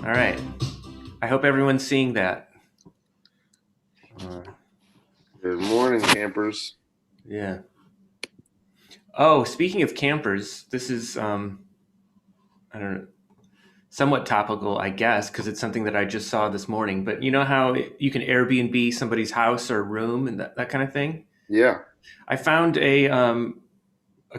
All right. I hope everyone's seeing that. Good morning, campers. Yeah. Oh, speaking of campers, this is I don't know, somewhat topical, I guess, because it's something that I just saw this morning. But you know how you can Airbnb somebody's house or room and that kind of thing? Yeah. I found a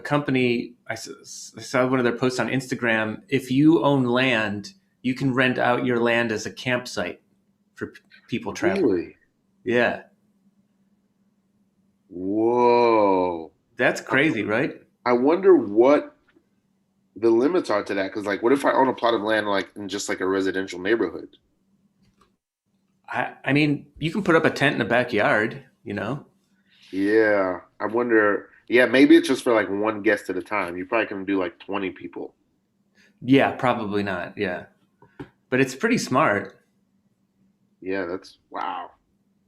company. I saw one of their posts on Instagram. If you own land, you can rent out your land as a campsite for people traveling. Really? Yeah, Whoa. that's crazy, right? I wonder what the limits are to that. Because, like, what if I own a plot of land, like, in just like a residential neighborhood? I mean, you can put up a tent in the backyard, you know? Yeah. I wonder. Yeah, maybe it's just for like one guest at a time. You probably can do like 20 people. Yeah, probably not. Yeah. But it's pretty smart. Yeah, that's wow.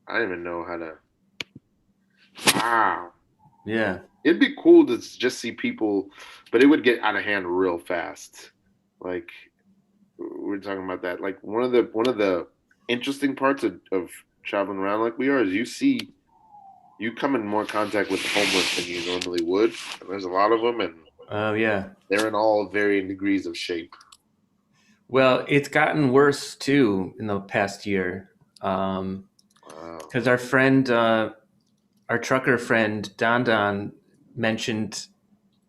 I didn't even know how to. Wow. Yeah. It'd be cool to just see people, but it would get out of hand real fast. Like, we're talking about that. Like one of the interesting parts of traveling around like we are is you come in more contact with the homeless than you normally would. And there's a lot of them, and Oh, yeah. they're in all varying degrees of shape. Well, it's gotten worse too in the past year. Wow. Because our friend, our trucker friend, Don Don, mentioned,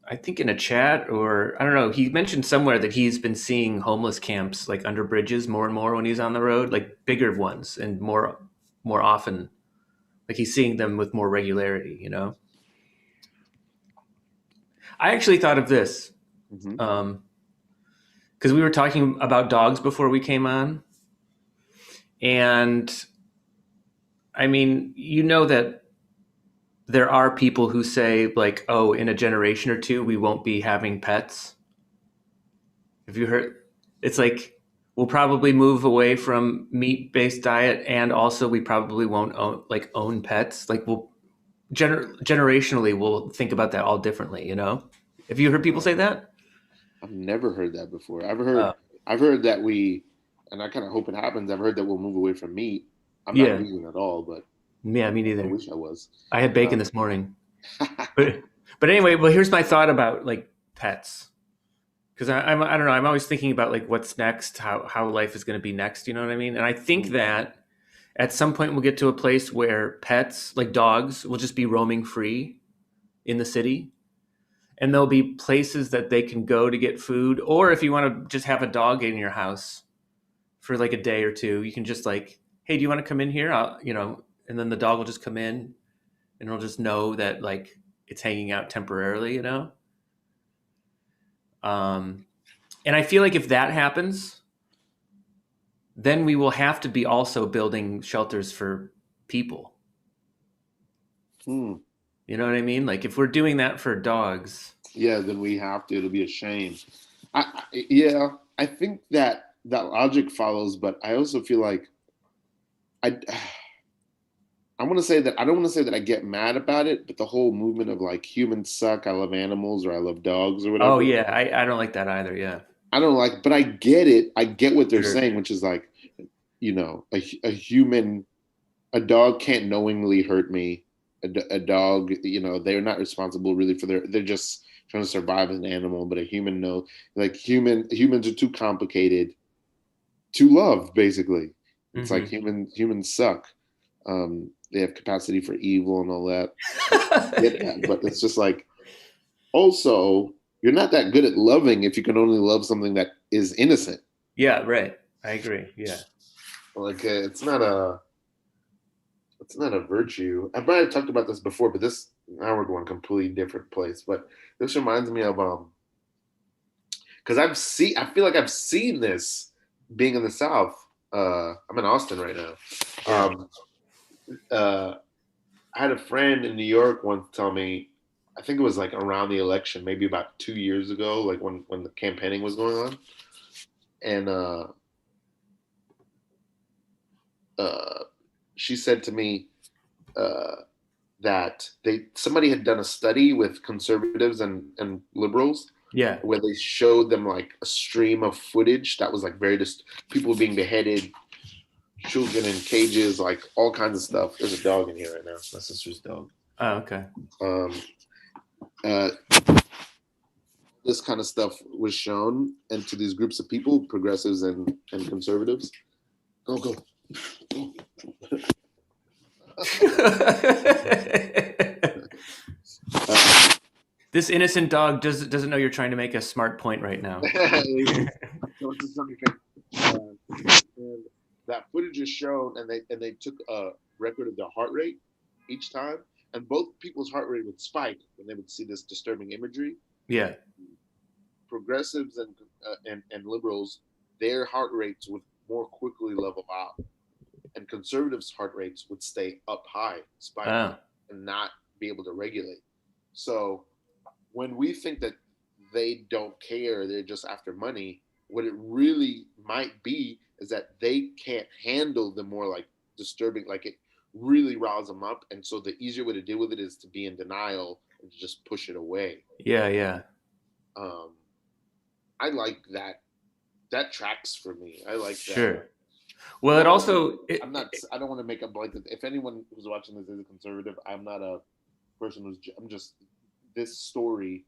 I think in a chat or I don't know, he mentioned somewhere that he's been seeing homeless camps like under bridges more and more when he's on the road, like bigger ones and more often. Like he's seeing them with more regularity, you know? I actually thought of this Hmm. because we were talking about dogs before we came on. And I mean, you know that there are people who say, like, oh, in a generation or two, we won't be having pets. Have you heard? It's like we'll probably move away from meat-based diet, and also we probably won't own pets. Like generationally, we'll think about that all differently. You know? Have you heard people say that? I've never heard that before. Uh, I've heard that we, and I kind of hope it happens. I've heard that we'll move away from meat. I'm not yeah, vegan at all, but yeah, me I neither. wish I was. I had bacon Um, this morning, but anyway, well, here's my thought about like pets. Because I don't know, I'm always thinking about like what's next, how life is going to be next. You know what I mean? And I think that at some point we'll get to a place where pets like dogs will just be roaming free in the city, and there'll be places that they can go to get food, or if you want to just have a dog in your house for like a day or two, you can just like, hey, do you want to come in here? And then the dog will just come in, and it'll just know that like it's hanging out temporarily. Um, and I feel like if that happens, then we will have to be also building shelters for people. hmm. You know what I mean? Like if we're doing that for dogs, Yeah, then we have to. It'll be a shame. Yeah, I think that that logic follows, but I also feel like I I want to say that I don't want to say that I get mad about it, but the whole movement of like humans suck, I love animals, or I love dogs, or oh whatever. yeah, I don't like that either. Yeah, I don't like, but I get it. I get what they're sure. saying, which is like, a human, a dog can't knowingly hurt me. A dog, they're not responsible really for they're just trying to survive as an animal, but a human, no, like humans are too complicated to love, basically. It's like Hmm. humans suck. They have capacity for evil and all that. I get that, but it's just like also you're not that good at loving if you can only love something that is innocent. Yeah, right. I agree. Yeah. Like it's not a virtue. I might have talked about this before, but this now we're going a completely different place. But this reminds me of because I feel like I've seen this being in the South. I'm in Austin right now. Yeah. Um, uh, I had a friend in New York once tell me, I think it was like around the election, maybe about 2 years ago, like when the campaigning was going on, and uh, she said to me uh, that somebody had done a study with conservatives and liberals, Yeah. where they showed them like a stream of footage that was like very just people being beheaded, children in cages, like all kinds of stuff. There's a dog in here right now. My sister's dog. Oh, okay. Um, uh, this kind of stuff was shown, and to these groups of people, progressives and conservatives. Go. This innocent dog doesn't know you're trying to make a smart point right now. And that footage is shown, and they took a record of their heart rate each time, and both people's heart rate would spike when they would see this disturbing imagery. Yeah. Progressives and liberals, their heart rates would more quickly level out, and conservatives' heart rates would stay up high, spike, and not be able to regulate. So when we think that they don't care, they're just after money, what it really might be is that they can't handle the more like disturbing, like it really riles them up, and so the easier way to deal with it is to be in denial and to just push it away. Yeah. I like that. That tracks for me. I like that. Sure. Well, it also. I'm not. I don't want to make a blanket. If anyone who's watching this is a conservative, I'm not a person who's. I'm just. This story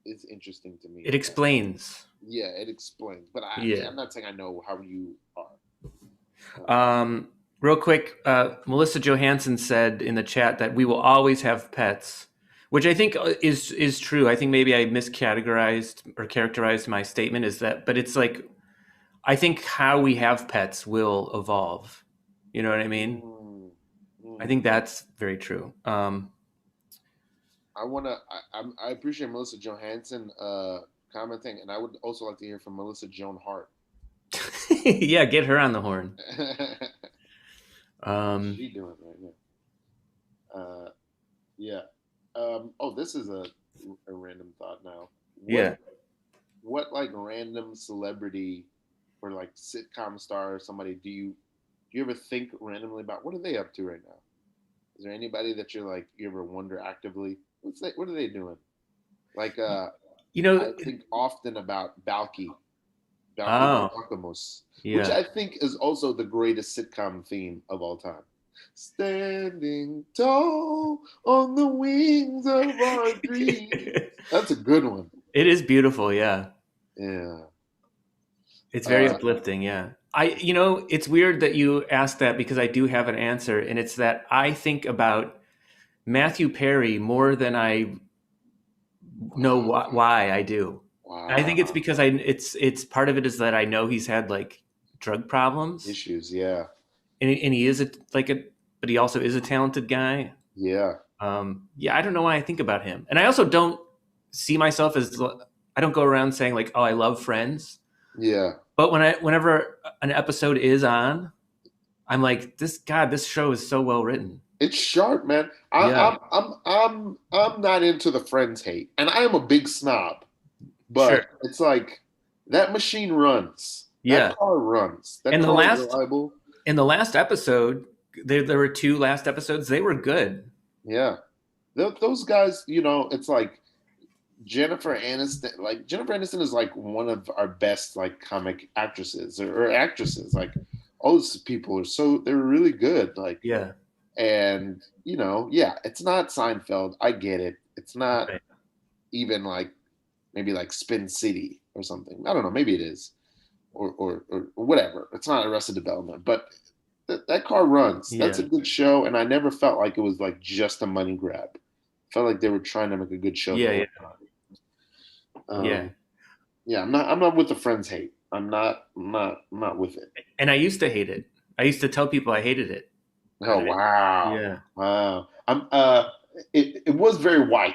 is interesting to me. It explains. Yeah, it explains. But I'm not saying I know how you are. Real quick, Melissa Johansson said in the chat that we will always have pets, which I think is true. I think maybe I miscategorized or characterized my statement as that, but it's like, I think how we have pets will evolve. You know what I mean? I think that's very true. I appreciate Melissa Johansson commenting, and I would also like to hear from Melissa Joan Hart. Yeah, get her on the horn. What's she doing right now? Yeah. This is a random thought now. What like random celebrity or like sitcom star or somebody do you ever think randomly about? What are they up to right now? Is there anybody that you're like you ever wonder actively what are they doing? Like I think often about Balky Barakamus, which I think is also the greatest sitcom theme of all time. Standing tall on the wings of our dreams. That's a good one. It is beautiful, yeah. Yeah. It's very uplifting, yeah. It's weird that you asked that because I do have an answer, and it's that I think about Matthew Perry more than I know why I do. Wow. I think it's because it's part of it is that I know he's had like drug problems, issues, yeah, and he is but he also is a talented guy. Yeah. I don't know why I think about him, and I also don't see myself as I don't go around saying like, oh, I love Friends. Yeah. But whenever an episode is on, I'm like, this show is so well written. It's sharp, man. I'm not into the Friends hate, and I am a big snob. But It's like that machine runs. Yeah, that car runs. That and car is reliable. In the last episode, there were 2 last episodes. They were good. Yeah, those guys. It's like Jennifer Aniston. Like Jennifer Aniston is like one of our best like comic actresses or actresses. Like all those people they're really good. Like yeah. And it's not Seinfeld. I get it. It's not even like maybe like Spin City or something. I don't know. Maybe it is, or whatever. It's not Arrested Development, but that car runs. Yeah. That's a good show, and I never felt like it was like just a money grab. I felt like they were trying to make a good show. Yeah. I'm not with the Friends hate. I'm not with it. And I used to hate it. I used to tell people I hated it. Oh wow! Yeah, wow. It was very white.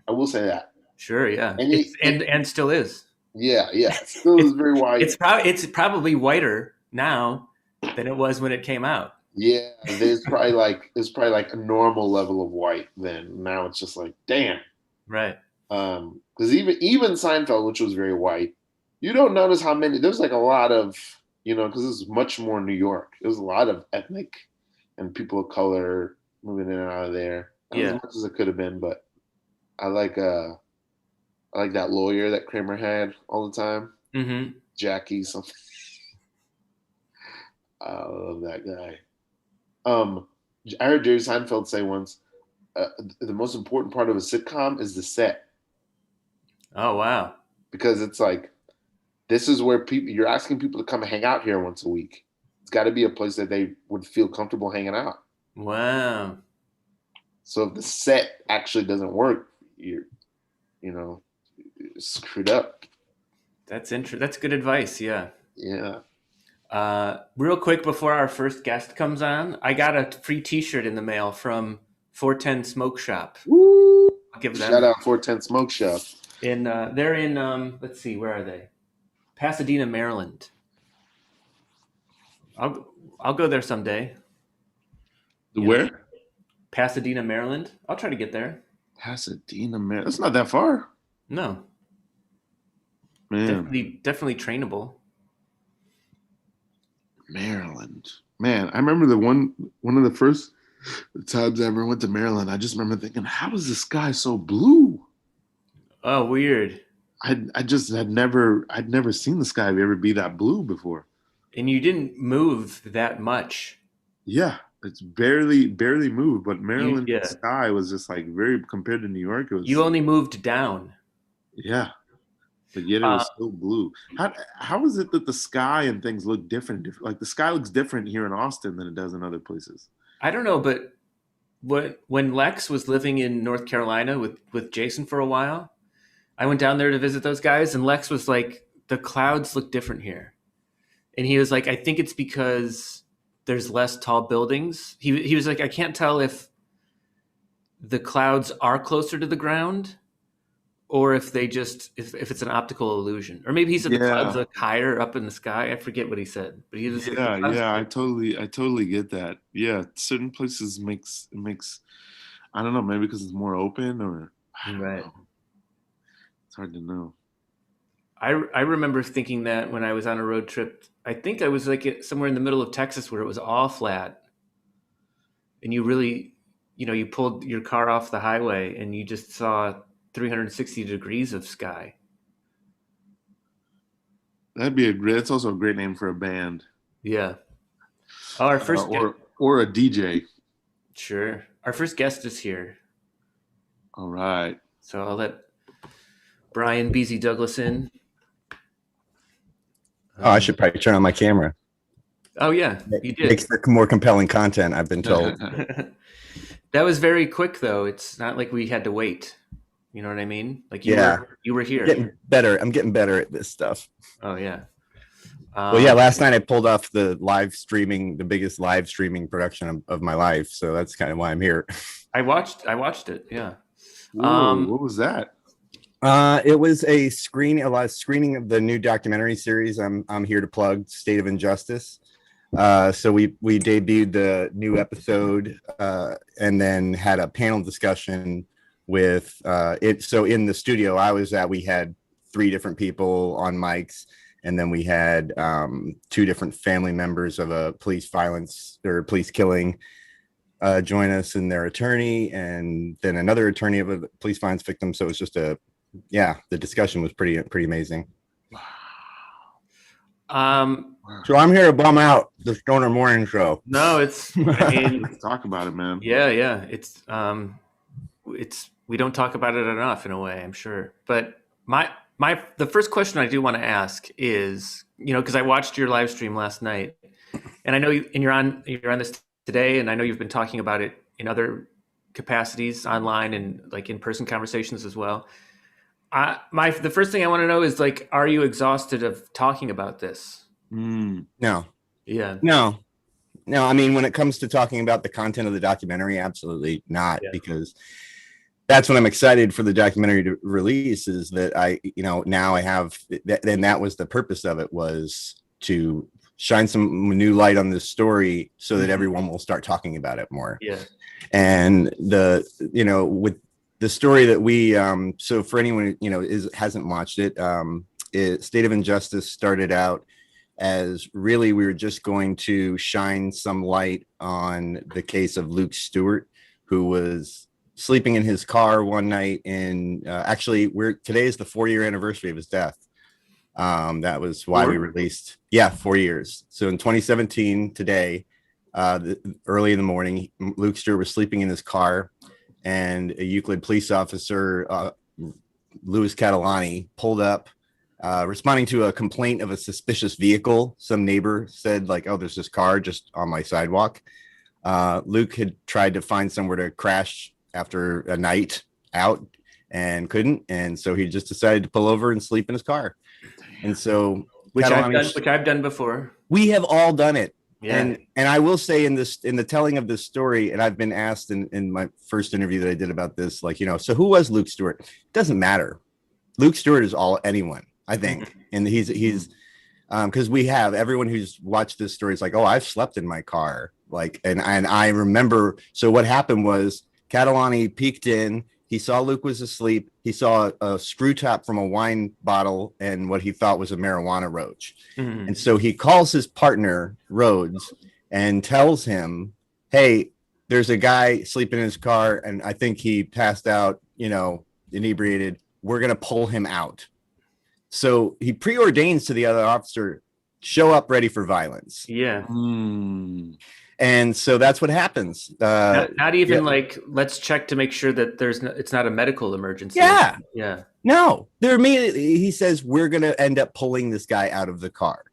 I will say that. Sure, yeah, and still is. Yeah, still is very white. It's probably whiter now than it was when it came out. Yeah, there's probably like a normal level of white then. Now it's just like damn. Right. Because even Seinfeld, which was very white, you don't notice how many. There's like a lot of because it's much more New York. There's a lot of ethnic and people of color moving in and out of there. Not as much as it could have been, but I like I like that lawyer that Kramer had all the time, Mm-hmm. Jackie something. I love that guy. Um, I heard Jerry Seinfeld say once, uh, the most important part of a sitcom is the set, Oh wow. because it's like this is where people you're asking people to come hang out here once a week. It's got to be a place that they would feel comfortable hanging out. Wow. So if the set actually doesn't work, you know screwed up. That's good advice. Yeah. Yeah. Real quick before our first guest comes on, I got a free T-shirt in the mail from 410 Smoke Shop. Woo! I'll give Shout them out 410 Smoke Shop. they're in let's see, where are they? Pasadena, Maryland. I'll go there someday. You know, Where? Pasadena, Maryland. I'll try to get there. Pasadena, man. That's not that far, No, man. definitely trainable. Maryland, man. I remember one of the first times I ever went to Maryland. I just remember thinking, how is the sky so blue? Oh, weird. I just I'd never seen the sky ever be that blue before. And you didn't move that much. Yeah, it's barely moved, but Maryland Yeah. sky was just like very compared to New York. It You was, only moved down. yeah, but yet it Uh, was so blue. How is it that the sky and things look different? Like the sky looks different here in Austin than it does in other places. I don't know, but when Lex was living in North Carolina with Jason for a while, I went down there to visit those guys, and Lex was like, the clouds look different here. And he was like, I think it's because there's less tall buildings. He was like, I can't tell if the clouds are closer to the ground or if they just if it's an optical illusion. Or maybe he said the clouds Yeah, look higher up in the sky. I forget what he said, but he was like, the yeah, clouds yeah. look I totally get that. Yeah, certain places makes I don't know, maybe because it's more open, or I different. don't Right. know. It's hard to know. I remember thinking that when I was on a road trip. I think I was like somewhere in the middle of Texas where it was all flat, and you really, you pulled your car off the highway and you just saw 360 degrees of sky. That'd be a great. It's also a great name for a band, Yeah. Oh, our first guest. or a DJ. Sure. Our first guest is here, All right. so I'll let Brian Beasy Douglas in. Oh, I should probably turn on my camera. Oh yeah, you did. Makes for more compelling content, I've been told. That was very quick, though. It's not like we had to wait. You know what I mean? Like Yeah. you were here. Getting better. I'm getting better at this stuff. Oh yeah. Well, yeah, last night I pulled off the biggest live streaming production of my life. So that's kind of why I'm here. I watched it. Yeah. Whoa, what was that? It was a live screening of the new documentary series I'm here to plug, State of Injustice. So we debuted the new episode and then had a panel discussion with it. So in the studio I was at, we had 3 different people on mics, and then we had 2 different family members of a police violence or police killing join us, and their attorney, and then another attorney of a police violence victim. So it was just the discussion was pretty amazing. So I'm here to bum out the Stoner Morning Show. No, it's. I mean, Let's talk about it, man. yeah. It's we don't talk about it enough in a way, I'm sure. But the first question I do want to ask is, because I watched your live stream last night, and I know you're on this today, and I know you've been talking about it in other capacities online and like in-person conversations as well. The first thing I want to know is, like, are you exhausted of talking about this? No. Yeah. No. I mean, when it comes to talking about the content of the documentary, absolutely not, because that's what I'm excited for the documentary to release, is that now I have, and that was the purpose of it, was to shine some new light on this story so that everyone will start talking about it more. Yeah. And with the story that we, so for anyone, hasn't watched it, State of Injustice started out as really, we were just going to shine some light on the case of Luke Stewart, who was sleeping in his car one night. And actually, today is the 4-year anniversary of his death. That was why we released. Yeah, 4 years. So in 2017, today, early in the morning, Luke Stewart was sleeping in his car, and a Euclid police officer, Louis Catalani, pulled up, responding to a complaint of a suspicious vehicle. Some neighbor said, like, oh, there's this car just on my sidewalk. Luke had tried to find somewhere to crash after a night out and couldn't. And so he just decided to pull over and sleep in his car. And so which I've done before. We have all done it. Yeah. And I will say in the telling of this story, and I've been asked in my first interview that I did about this, like, so who was Luke Stewart? It doesn't matter. Luke Stewart is anyone, I think. And he's because we have everyone who's watched this story is like, oh, I've slept in my car. Like, and I remember. So what happened was Catalani peeked in. He saw Luke was asleep. He saw a screw top from a wine bottle and what he thought was a marijuana roach. Mm-hmm. And so he calls his partner, Rhodes, and tells him, hey, there's a guy sleeping in his car, and I think he passed out, inebriated. We're going to pull him out. So he preordains to the other officer, show up ready for violence. Yeah. And so that's what happens. Not even like, let's check to make sure that it's not a medical emergency. Yeah. Yeah. No, he says, we're going to end up pulling this guy out of the car.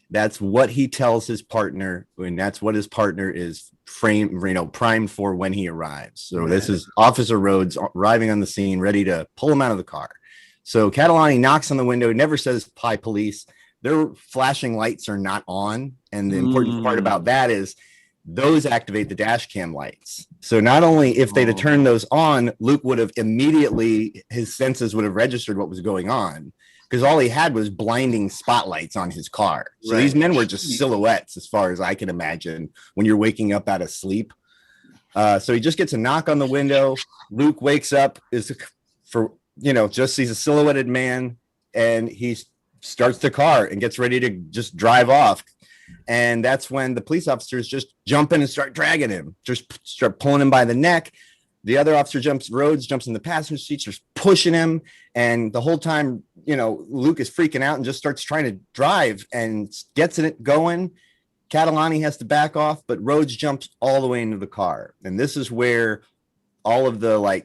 That's what he tells his partner. And that's what his partner is primed for when he arrives. So This is Officer Rhodes arriving on the scene, ready to pull him out of the car. So Catalani knocks on the window, never says, hi, police. Their flashing lights are not on. And the important part about that is, those activate the dash cam lights. So not only if they'd have turned those on, Luke would have immediately, his senses would have registered what was going on, because all he had was blinding spotlights on his car. So These men were just silhouettes, as far as I can imagine, when you're waking up out of sleep. So he just gets a knock on the window. Luke wakes up, just sees a silhouetted man, and he starts the car and gets ready to just drive off. And that's when the police officers just jump in and start dragging him, just start pulling him by the neck. The other officer Rhodes jumps in the passenger seat, just pushing him. And the whole time, Luke is freaking out and just starts trying to drive and gets it going. Catalani has to back off, but Rhodes jumps all the way into the car. And this is where all of the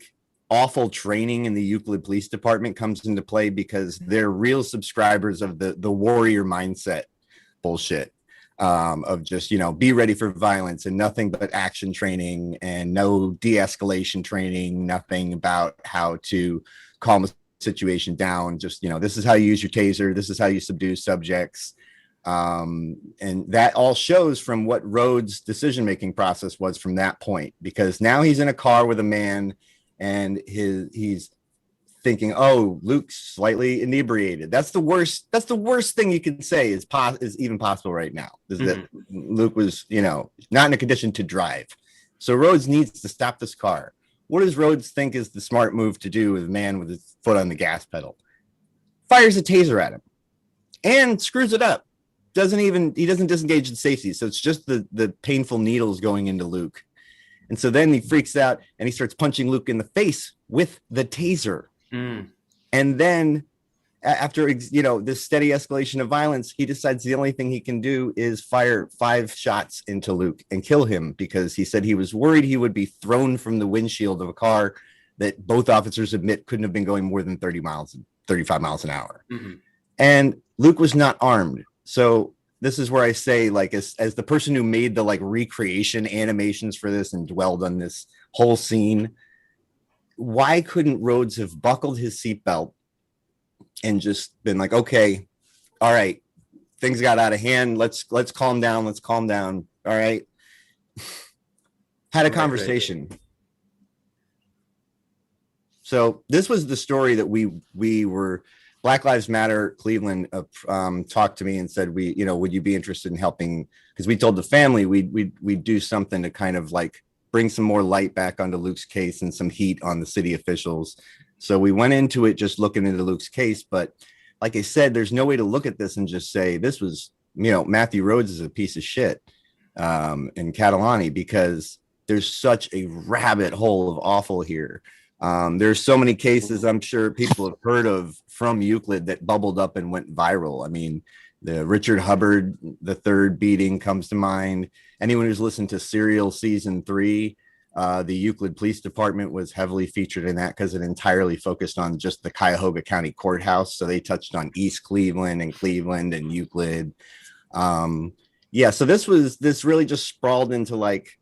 awful training in the Euclid Police Department comes into play, because they're real subscribers of the warrior mindset bullshit. Of just, be ready for violence and nothing but action training and no de-escalation training, nothing about how to calm a situation down. Just, this is how you use your taser. This is how you subdue subjects. And that all shows from what Rhodes' decision-making process was from that point, because now he's in a car with a man and he's thinking, oh, Luke's slightly inebriated. That's the worst thing you can say is even possible right now, is that Luke was, not in a condition to drive. So Rhodes needs to stop this car. What does Rhodes think is the smart move to do with a man with his foot on the gas pedal? Fires a taser at him and screws it up. He doesn't disengage the safety. So it's just the painful needles going into Luke. And so then he freaks out and he starts punching Luke in the face with the taser. And then after, this steady escalation of violence, he decides the only thing he can do is fire 5 shots into Luke and kill him, because he said he was worried he would be thrown from the windshield of a car that both officers admit couldn't have been going more than 35 miles an hour. Mm-hmm. And Luke was not armed. So this is where I say, as the person who made the recreation animations for this and dwelled on this whole scene, why couldn't Rhodes have buckled his seatbelt and just been like, okay, all right, things got out of hand. Let's calm down. Let's calm down. All right. Had a conversation. Right. So this was the story that we were, Black Lives Matter Cleveland talked to me and said, would you be interested in helping? Because we told the family we'd do something to kind of bring some more light back onto Luke's case and some heat on the city officials. So we went into it just looking into Luke's case. But like I said, there's no way to look at this and just say this was, Matthew Rhodes is a piece of shit and Catalani, because there's such a rabbit hole of awful here. There's so many cases I'm sure people have heard of from Euclid that bubbled up and went viral. I mean, the Richard Hubbard the third beating comes to mind. Anyone who's listened to Serial season 3, the Euclid Police Department was heavily featured in that because it entirely focused on just the Cuyahoga County Courthouse. So they touched on East Cleveland and Euclid. Yeah, so this really just sprawled into like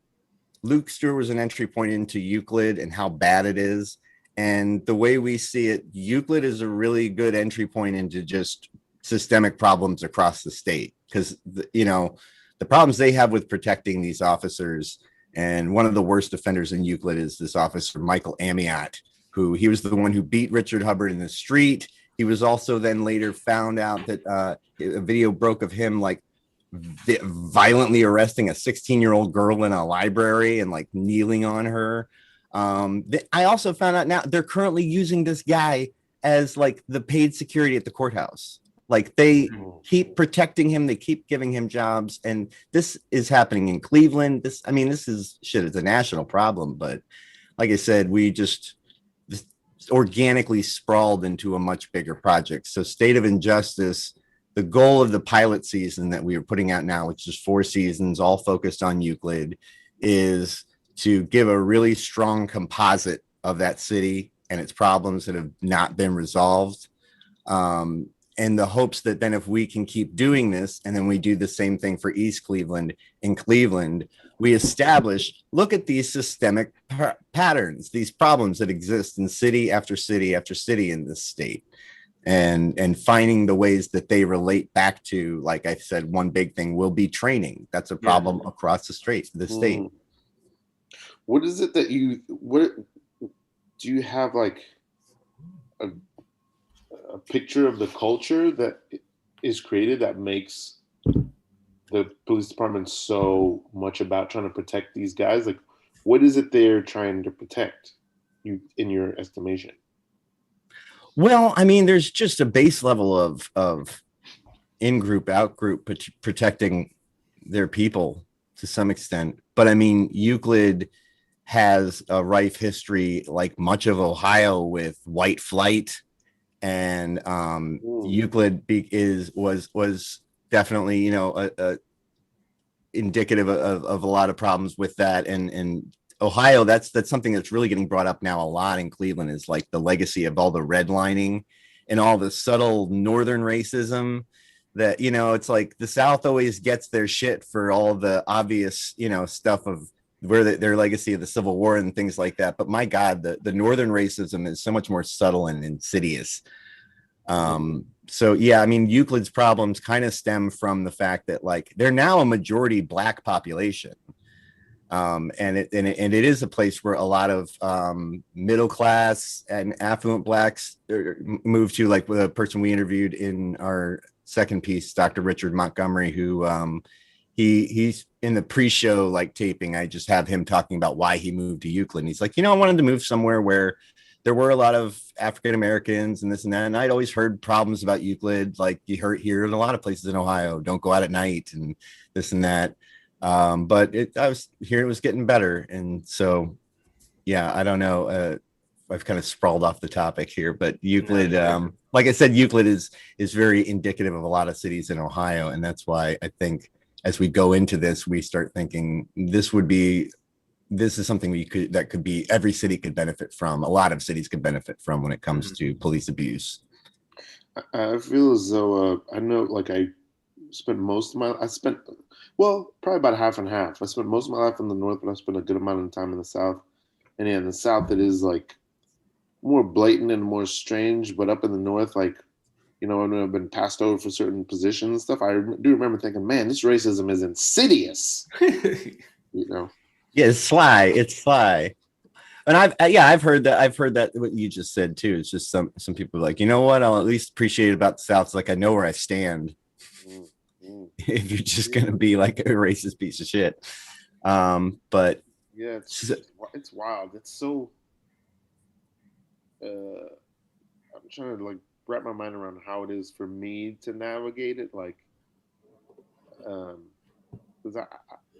Luke Stewart was an entry point into Euclid and how bad it is. And the way we see it, Euclid is a really good entry point into just systemic problems across the state. Because, the problems they have with protecting these officers, and one of the worst offenders in Euclid is this officer, Michael Amiot, who he was the one who beat Richard Hubbard in the street. He was also then later found out that a video broke of him like violently arresting a 16-year-old girl in a library and like kneeling on her. I also found out now they're currently using this guy as like the paid security at the courthouse. Like they keep protecting him, they keep giving him jobs, and this is happening in Cleveland. This is shit. It's a national problem, but like I said, we just organically sprawled into a much bigger project. So, State of Injustice. The goal of the pilot season that we are putting out now, which is 4 seasons, all focused on Euclid, is to give a really strong composite of that city and its problems that have not been resolved. And the hopes that then if we can keep doing this, and then we do the same thing for East Cleveland and Cleveland, we establish, look at these systemic patterns, these problems that exist in city after city after city in this state. And finding the ways that they relate back to, like I said, one big thing will be training. That's a problem across the state. What is it that what do you have, like a picture of the culture that is created that makes the police department so much about trying to protect these guys? Like, what is it they're trying to protect, in your estimation? Well, I mean, there's just a base level of in-group, out-group protecting their people to some extent. But I mean, Euclid has a rife history, like much of Ohio, with white flight, and Euclid was definitely indicative of a lot of problems with that, and Ohio, that's something that's really getting brought up now a lot in Cleveland, is like the legacy of all the redlining and all the subtle northern racism that, it's like the South always gets their shit for all the obvious, stuff of where their legacy of the Civil War and things like that. But my God, the northern racism is so much more subtle and insidious. So yeah, I mean, Euclid's problems kind of stem from the fact that like they're now a majority Black population. And it is a place where a lot of middle class and affluent Blacks move to, like with a person we interviewed in our second piece, Dr. Richard Montgomery, who he's in the pre-show like taping. I just have him talking about why he moved to Euclid. And he's like, I wanted to move somewhere where there were a lot of African Americans and this and that. And I'd always heard problems about Euclid, like you heard here in a lot of places in Ohio, don't go out at night and this and that. But I was here, it was getting better. And so, yeah, I don't know. I've kind of sprawled off the topic here, but Euclid, like I said, Euclid is very indicative of a lot of cities in Ohio. And that's why I think as we go into this, we start thinking this is something that could be, every city could benefit from. A lot of cities could benefit from when it comes to police abuse. I feel as though, I know, like probably about half and half. I spent most of my life in the North, but I spent a good amount of time in the South. And yeah, in the South, it is like more blatant and more strange. But up in the North, like, when I've been passed over for certain positions and stuff, I do remember thinking, man, this racism is insidious. Yeah, it's sly. And I've heard that what you just said too. It's just some people are like, what, I'll at least appreciate it about the South. It's like, I know where I stand. If you're just gonna be like a racist piece of shit. But yeah, it's wild. It's so I'm trying to like wrap my mind around how it is for me to navigate it, like because I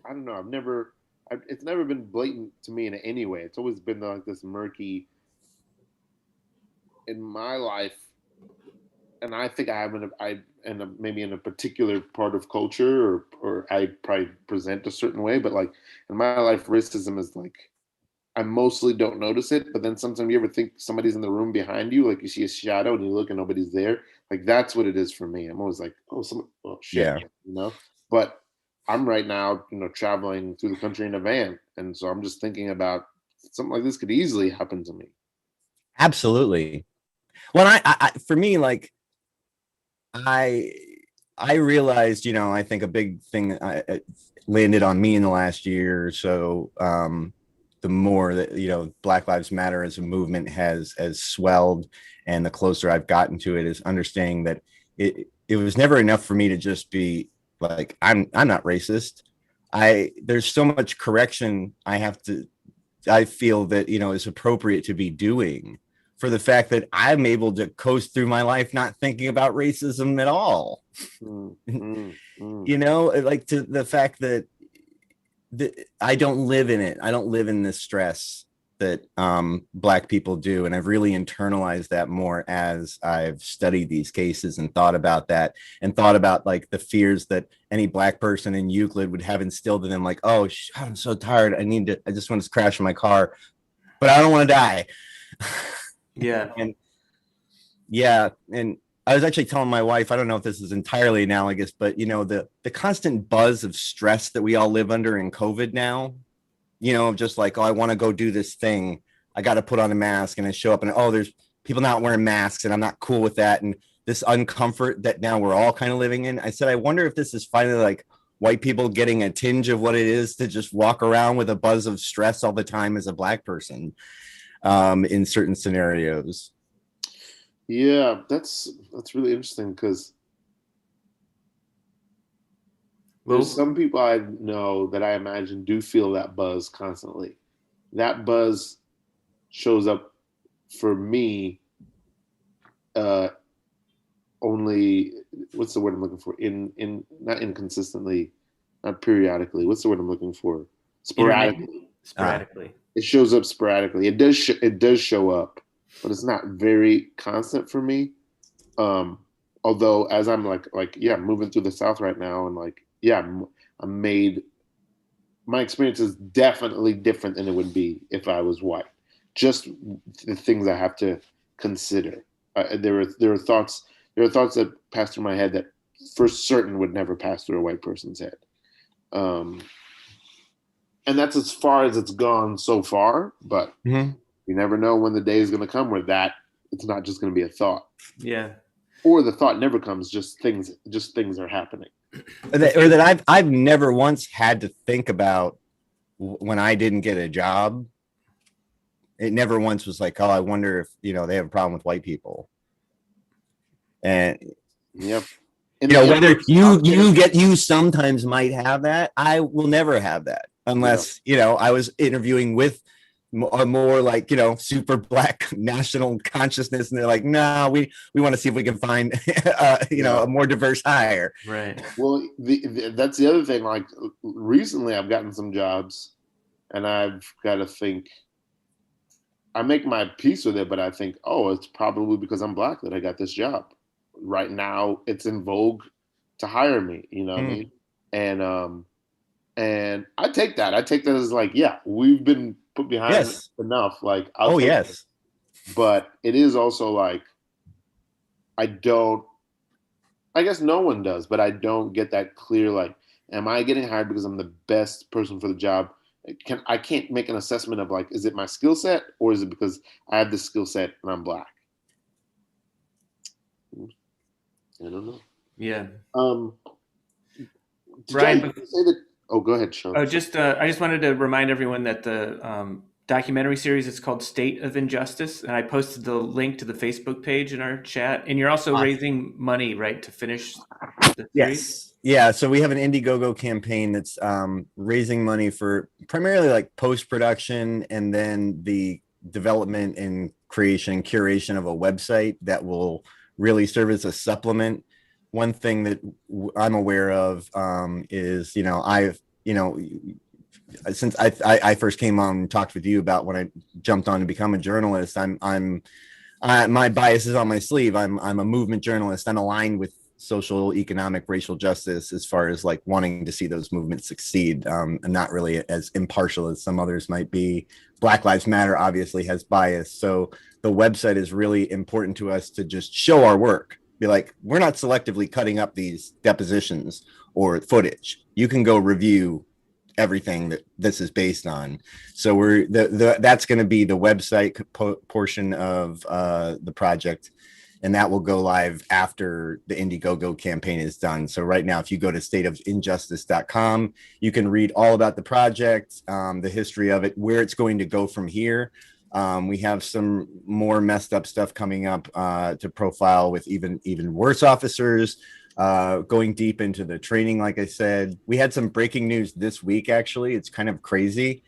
don't know, it's never been blatant to me in any way. It's always been like this murky in my life, and I think maybe in a particular part of culture, or I probably present a certain way, but like in my life, racism is like I mostly don't notice it, but then sometimes you ever think somebody's in the room behind you, like you see a shadow and you look and nobody's there. Like that's what it is for me. I'm always like, oh, shit, Yeah. you know. But I'm right now, traveling through the country in a van, and so I'm just thinking about something like this could easily happen to me. Absolutely. Well, I for me, like I realized, I think a big thing landed on me in the last year or so. The more that Black Lives Matter as a movement has swelled, and the closer I've gotten to it, is understanding that it was never enough for me to just be like, I'm not racist. There's so much correction I feel that is appropriate to be doing, for the fact that I'm able to coast through my life not thinking about racism at all. Like, to the fact that I don't live in it. I don't live in this stress that Black people do. And I've really internalized that more as I've studied these cases and thought about that, and thought about like the fears that any Black person in Euclid would have instilled in them. Like, oh, I'm so tired. I just want to crash in my car, but I don't want to die. Yeah. And I was actually telling my wife, I don't know if this is entirely analogous, but the constant buzz of stress that we all live under in COVID now, just like, oh, I want to go do this thing. I got to put on a mask, and I show up and, oh, there's people not wearing masks, and I'm not cool with that. And this uncomfort that now we're all kind of living in. I said, I wonder if this is finally like white people getting a tinge of what it is to just walk around with a buzz of stress all the time as a Black person in certain scenarios. Yeah, that's really interesting, because there's some people I know that I imagine do feel that buzz constantly. That buzz shows up for me only, what's the word I'm looking for? Not inconsistently, not periodically. What's the word I'm looking for? Sporadically. Sporadically. It shows up sporadically. It does show up, but it's not very constant for me. Although as I'm moving through the South right now, and my experience is definitely different than it would be if I was white. Just the things I have to consider. There are thoughts that pass through my head that for certain would never pass through a white person's head. And that's as far as it's gone so far, but you never know when the day is going to come where it's not just going to be a thought. Yeah. Or the thought never comes, just things are happening. Or that I've never once had to think about when I didn't get a job. It never once was like, oh, I wonder if, they have a problem with white people. And yep. Whether you sometimes might have that, I will never have that unless, I was interviewing with a more like, super Black national consciousness, and they're like, no, we want to see if we can find, a more diverse hire. Right. Well, that's the other thing. Like recently I've gotten some jobs, and I've got to think, I make my peace with it, but I think, oh, it's probably because I'm Black that I got this job. Right now it's in vogue to hire me, what I mean? And I take that as like, yeah, we've been put behind it enough. Like, yes. But it is also like, I guess no one does, but I don't get that clear, like, am I getting hired because I'm the best person for the job? I can't make an assessment of like, is it my skill set, or is it because I have this skill set and I'm Black? I don't know. Yeah. Brian, go ahead, Sean. I just wanted to remind everyone that the documentary series is called State of Injustice, and I posted the link to the Facebook page in our chat. And you're also raising money, right, to finish the series? Yes. Yeah. So we have an Indiegogo campaign that's raising money for primarily like post-production, and then the development and curation of a website that will really serve as a supplement. One thing that I'm aware of is, since I first came on and talked with you about when I jumped on to become a journalist, my bias is on my sleeve. I'm a movement journalist. I'm aligned with social, economic, racial justice as far as like wanting to see those movements succeed. I'm not really as impartial as some others might be. Black Lives Matter obviously has bias. So the website is really important to us to just show our work. Be like, we're not selectively cutting up these depositions or footage. You can go review everything that this is based on. So we're that's going to be the website portion of the project, and that will go live after the Indiegogo campaign is done. So right now, if you go to stateofinjustice.com, you can read all about the project, the history of it, where it's going to go from here. We have some more messed up stuff coming up to profile with even worse officers, going deep into the training. Like I said, we had some breaking news this week. Actually, it's kind of crazy.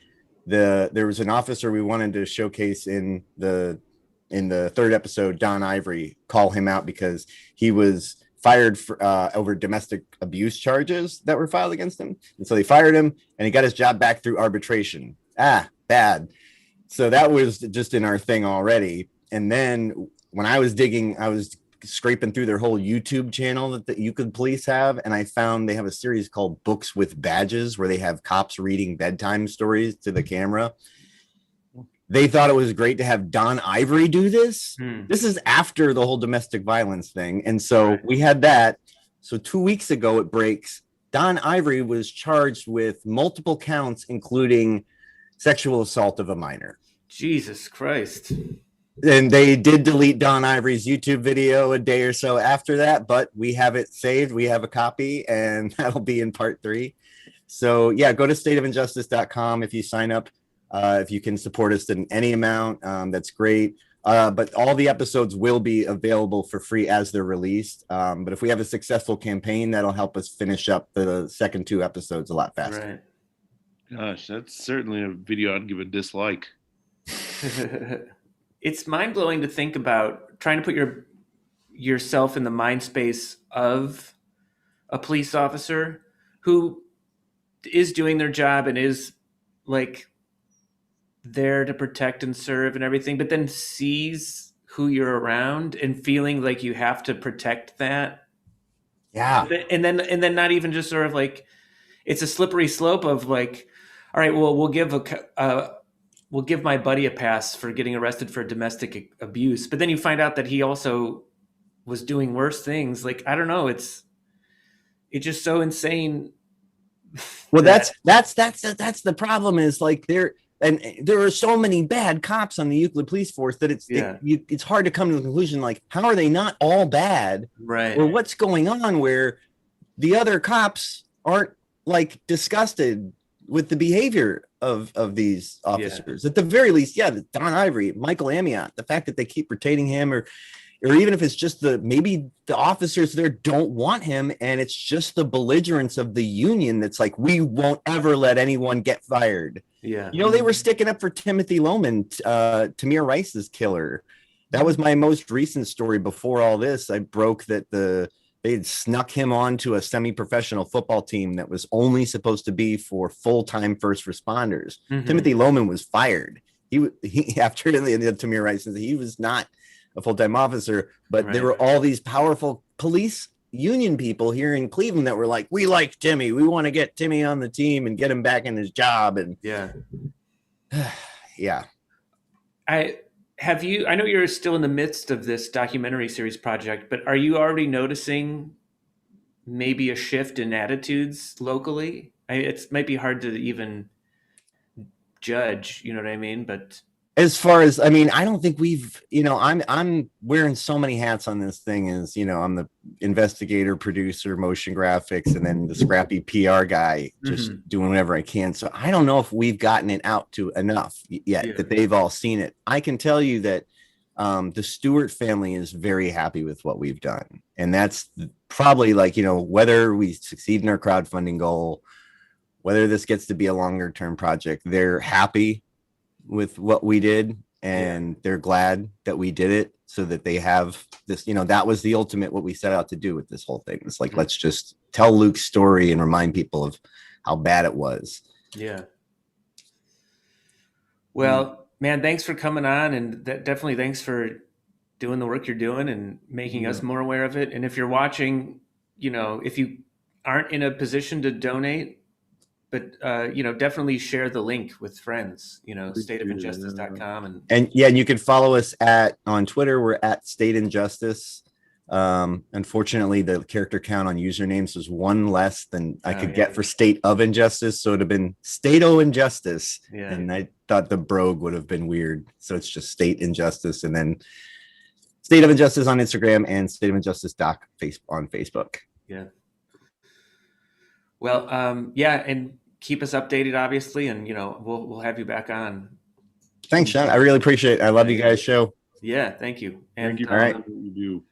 There was an officer we wanted to showcase in the third episode, Don Ivory, call him out because he was fired for, over domestic abuse charges that were filed against him. And so they fired him and he got his job back through arbitration. Bad. So that was just in our thing already. And then when I was digging, I was scraping through their whole YouTube channel that the Euclid Police have. And I found they have a series called Books with Badges where they have cops reading bedtime stories to the camera. They thought it was great to have Don Ivory do this. This is after the whole domestic violence thing. And so we had that. So 2 weeks ago, it breaks. Don Ivory was charged with multiple counts, including sexual assault of a minor. Jesus Christ. And they did delete Don Ivory's YouTube video a day or so after that, but we have it saved. We have a copy, and that'll be in part 3. So yeah, go to stateofinjustice.com if you sign up. If you can support us in any amount, that's great. But all the episodes will be available for free as they're released. But if we have a successful campaign, that'll help us finish up the second 2 episodes a lot faster. Right. Gosh, that's certainly a video I'd give a dislike. It's mind-blowing to think about trying to put yourself in the mind space of a police officer who is doing their job and is like there to protect and serve and everything, but then sees who you're around and feeling like you have to protect that. Yeah. And then not even just sort of like, it's a slippery slope of like, all right, well, we'll give my buddy a pass for getting arrested for domestic abuse. But then you find out that he also was doing worse things. Like, I don't know. It's just so insane. Well, that's the problem is like there are so many bad cops on the Euclid Police Force that it's hard to come to the conclusion, like, how are they not all bad? Right. Or what's going on where the other cops aren't like disgusted with the behavior of these officers. At the very least, Don Ivory, Michael Amiot, the fact that they keep retaining him, or even if it's just maybe the officers there don't want him and it's just the belligerence of the union that's like, we won't ever let anyone get fired. Yeah. You know, they were sticking up for Timothy Loman, Tamir Rice's killer. That was my most recent story before all this. I broke that they'd snuck him onto a semi-professional football team that was only supposed to be for full-time first responders. Mm-hmm. Timothy Loman was fired. He after the Tamir Rice, he was not a full-time officer, but there were all these powerful police union people here in Cleveland that were like, we like Timmy. We want to get Timmy on the team and get him back in his job. And yeah. I know you're still in the midst of this documentary series project, but are you already noticing maybe a shift in attitudes locally? It might be hard to even judge, you know what I mean? But as far as, I mean, I don't think we've, I'm wearing so many hats on this thing as, I'm the investigator, producer, motion graphics, and then the scrappy PR guy, just doing whatever I can. So I don't know if we've gotten it out to enough yet that they've all seen it. I can tell you that the Stewart family is very happy with what we've done. And that's probably like, whether we succeed in our crowdfunding goal, whether this gets to be a longer term project, they're happy with what we did, and they're glad that we did it so that they have this, that was the ultimate, what we set out to do with this whole thing. It's like, let's just tell Luke's story and remind people of how bad it was. Yeah. Well, man, thanks for coming on, and definitely thanks for doing the work you're doing and making us more aware of it. And if you're watching, if you aren't in a position to donate, but definitely share the link with friends, stateofinjustice.com. And you can follow us on Twitter. We're at State Injustice. Unfortunately, the character count on usernames was one less than I could get for State of Injustice, so it'd have been State-o Injustice. Yeah. And I thought the brogue would have been weird, so it's just State Injustice, and then State of Injustice on Instagram and State of Injustice doc on Facebook. Yeah. Well, and keep us updated, obviously, and we'll have you back on. Thanks, Sean. I really appreciate it. I love you guys' show. Yeah, thank you. And thank you. All right. You do.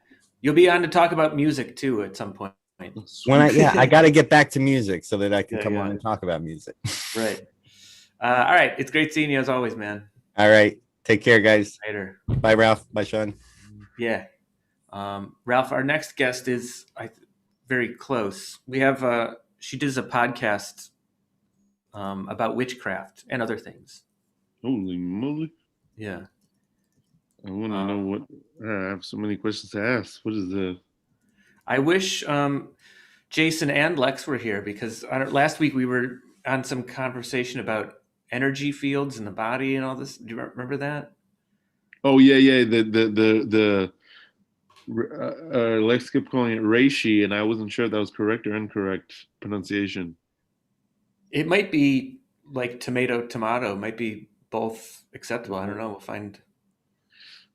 You'll be on to talk about music too at some point. I got to get back to music so that I can come on and talk about music. Right. All right. It's great seeing you as always, man. All right. Take care, guys. Later. Bye, Ralph. Bye, Sean. Yeah. Ralph, our next guest is very close. We have she does a podcast about witchcraft and other things. Holy moly. Yeah. I want to know what. I have so many questions to ask. What is the? I wish Jason and Lex were here, because last week we were on some conversation about energy fields in the body and all this. Do you remember that? Oh yeah. The Lex kept calling it Reishi, and I wasn't sure if that was correct or incorrect pronunciation. It might be like tomato. It might be both acceptable. I don't know. We'll find.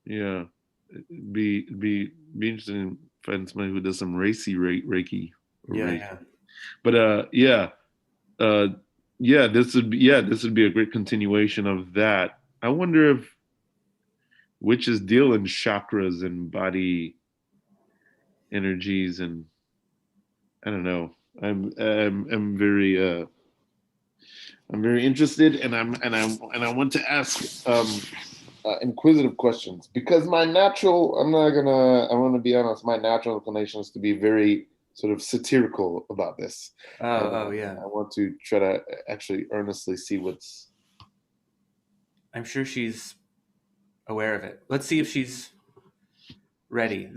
Yeah, be interesting to find somebody who does some Reiki. Yeah. But this would be a great continuation of that. I wonder if witches deal in chakras and body energies, and I don't know. I'm very interested, and I want to ask inquisitive questions, because I want to be honest, my natural inclination is to be very sort of satirical about this. Yeah. I want to try to actually earnestly see what's. I'm sure she's aware of it. Let's see if she's ready.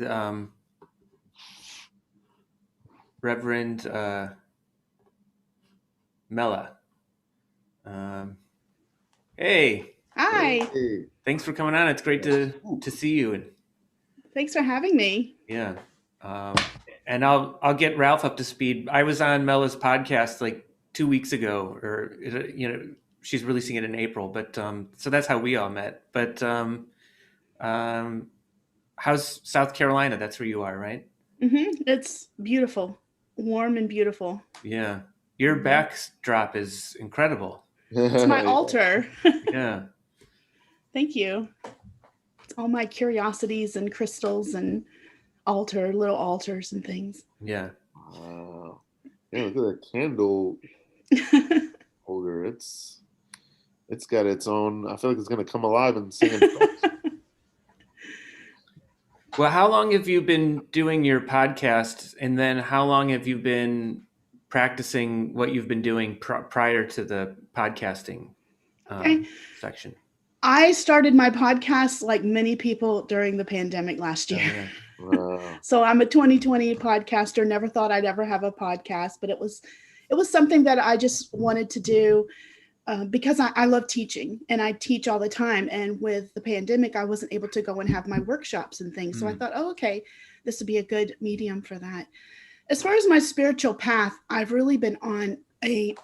Reverend Mela. Hey. Hi. Hey. Thanks for coming on. It's great to see you. Thanks for having me. Yeah. And I'll get Ralph up to speed. I was on Mela's podcast like 2 weeks ago, or she's releasing it in April. But so that's how we all met. But how's South Carolina? That's where you are, right? Mm-hmm. It's beautiful, warm and beautiful. Yeah. Your backdrop is incredible. It's my altar. Yeah. Thank you. It's all my curiosities and crystals and little altars and things. Yeah. Wow. Yeah, look at that candle holder. It's got its own. I feel like it's gonna come alive and sing. Well, how long have you been doing your podcast, and then how long have you been practicing what you've been doing prior to the podcasting section? I started my podcast like many people during the pandemic last year. Yeah. Wow. So I'm a 2020 podcaster. Never thought I'd ever have a podcast, but it was something that I just wanted to do because I love teaching, and I teach all the time. And with the pandemic, I wasn't able to go and have my workshops and things. So I thought, okay, this would be a good medium for that. As far as my spiritual path, I've really been on a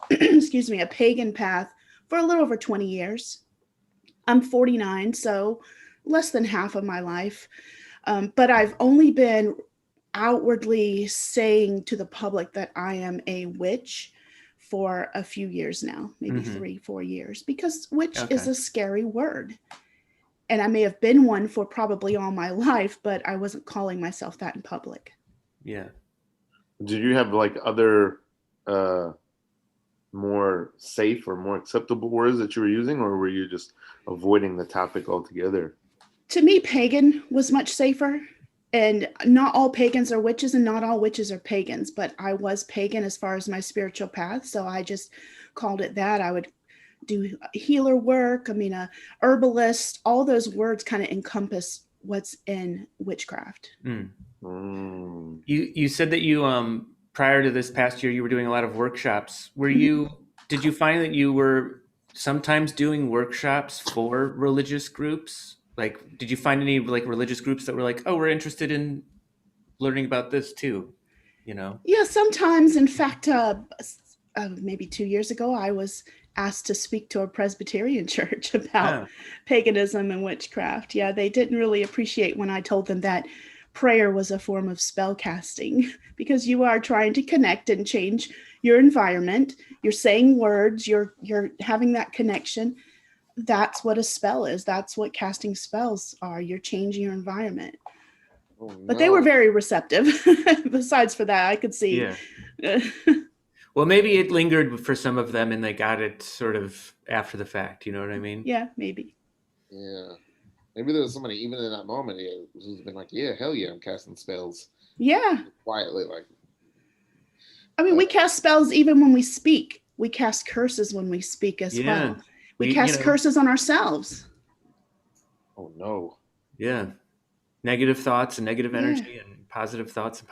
pagan path for a little over 20 years. I'm 49, so less than half of my life. But I've only been outwardly saying to the public that I am a witch for a few years now, maybe 3-4 years, because witch is a scary word. And I may have been one for probably all my life, but I wasn't calling myself that in public. Yeah. Did you have like other more safe or more acceptable words that you were using, or were you just avoiding the topic altogether? To me, pagan was much safer. And not all pagans are witches, and not all witches are pagans, but I was pagan as far as my spiritual path. So I just called it that. I would do healer work. I mean, a herbalist, all those words kind of encompass what's in witchcraft. You said that you prior to this past year you were doing a lot of workshops. Did you find that you were sometimes doing workshops for religious groups? Like, did you find any like religious groups that were like, oh, we're interested in learning about this too? Yeah, sometimes. In fact, maybe 2 years ago, I was asked to speak to a Presbyterian church about paganism and witchcraft. Yeah, they didn't really appreciate when I told them that prayer was a form of spell casting, because you are trying to connect and change your environment. You're saying words, you're having that connection. That's what a spell is. That's what casting spells are. You're changing your environment. Oh, no. But they were very receptive. Besides for that, I could see. Yeah. Well, maybe it lingered for some of them and they got it sort of after the fact. You know what I mean? Yeah, maybe. Yeah. Maybe there was somebody, even in that moment, who's been like, yeah, hell yeah, I'm casting spells. Yeah. Quietly, like. I mean, we cast spells even when we speak. We cast curses when we speak as well. We cast curses on ourselves. Oh, no. Yeah. Negative thoughts and negative energy and positive thoughts and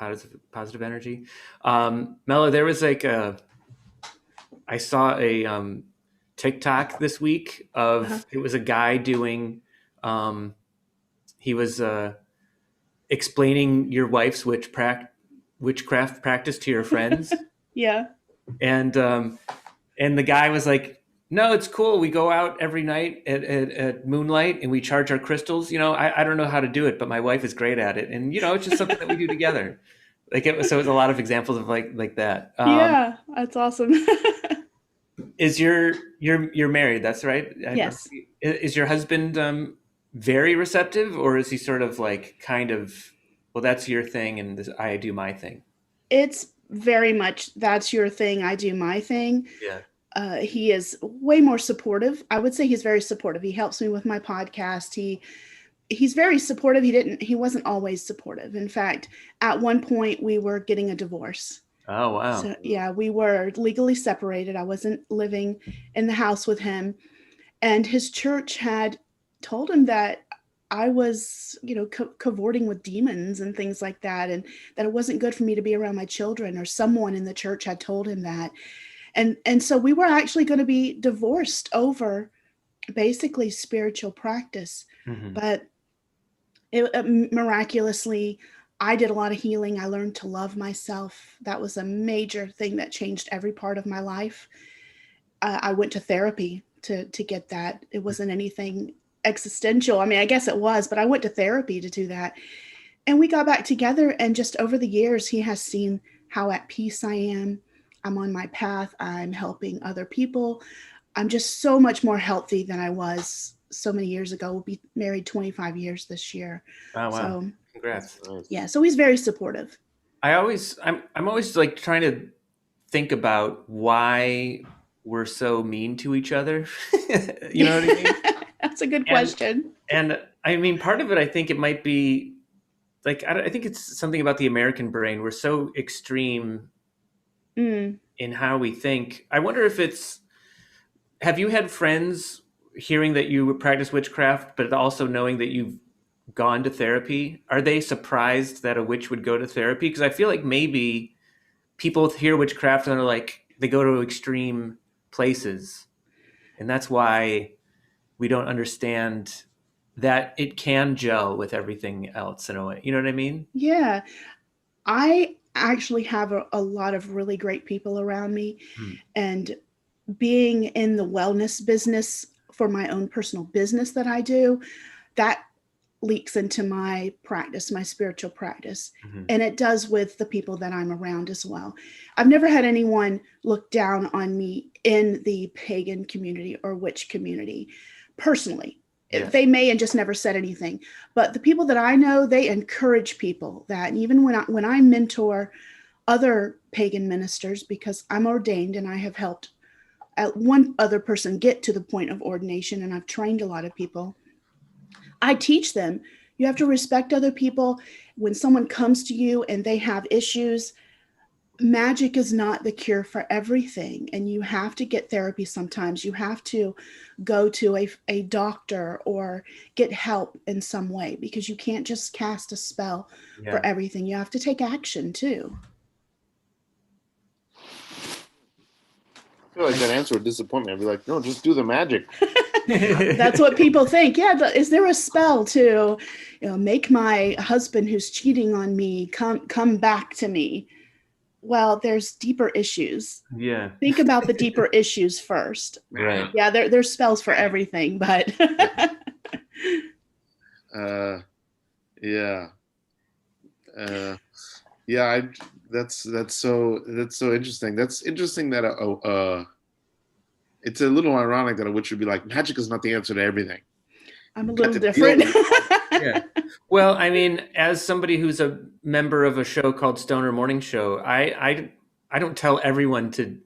positive energy. Mela, there was like I saw a TikTok this week of it was a guy doing he was explaining your wife's witchcraft practice to your friends. Yeah. And the guy was like, no, it's cool. We go out every night at moonlight and we charge our crystals. I don't know how to do it, but my wife is great at it. And, it's just something that we do together. So it was a lot of examples of like that. Yeah, that's awesome. Is you're married? That's right. Yes. Is your husband very receptive, or is he sort of like kind of, well, that's your thing and I do my thing? It's very much that's your thing, I do my thing. Yeah. He is way more supportive. I would say he's very supportive. He helps me with my podcast. He's very supportive. He wasn't always supportive. In fact, at one point we were getting a divorce. Oh, wow. So yeah, we were legally separated. I wasn't living in the house with him, and his church had told him that I was, cavorting with demons and things like that, and that it wasn't good for me to be around my children, or someone in the church had told him that. And so we were actually going to be divorced over basically spiritual practice. Mm-hmm. But miraculously, I did a lot of healing. I learned to love myself. That was a major thing that changed every part of my life. I went to therapy to get that. It wasn't anything existential. I mean, I guess it was, but I went to therapy to do that. And we got back together, and just over the years, he has seen how at peace I am. I'm on my path. I'm helping other people. I'm just so much more healthy than I was so many years ago. We'll be married 25 years this year. Oh, wow. So, congrats. Yeah. So he's very supportive. I'm always like trying to think about why we're so mean to each other. You know what I mean? That's a good question. And I mean, part of it, I think it might be like, I think it's something about the American brain. We're so extreme in how we think. I wonder if have you had friends hearing that you practice witchcraft, but also knowing that you've gone to therapy? Are they surprised that a witch would go to therapy? Because I feel like maybe people hear witchcraft and they're like, they go to extreme places. And that's why we don't understand that it can gel with everything else in a way. You know what I mean? Yeah. I actually have a lot of really great people around me, and being in the wellness business for my own personal business that I do, that leaks into my practice, my spiritual practice. Mm-hmm. And it does with the people that I'm around as well. I've never had anyone look down on me in the pagan community or witch community personally. Yeah. They may and just never said anything, but the people that I know, they encourage people that. And even when I mentor other pagan ministers, because I'm ordained and I have helped one other person get to the point of ordination, and I've trained a lot of people, I teach them, you have to respect other people. When someone comes to you and they have issues, magic is not the cure for everything, and you have to get therapy sometimes. You have to go to a doctor or get help in some way, because you can't just cast a spell for everything. You have to take action too. I feel like that answer would disappoint me. I'd be like, no, just do the magic. That's what people think. Yeah, is there a spell to, make my husband who's cheating on me come back to me? Well, there's deeper issues. Yeah. Think about the deeper issues first. Right. Yeah, there's spells for everything, but that's so interesting. That's interesting that it's a little ironic that a witch would be like, magic is not the answer to everything. I'm a little different. Yeah. Well, I mean, as somebody who's a member of a show called Stoner Morning Show, I don't tell everyone to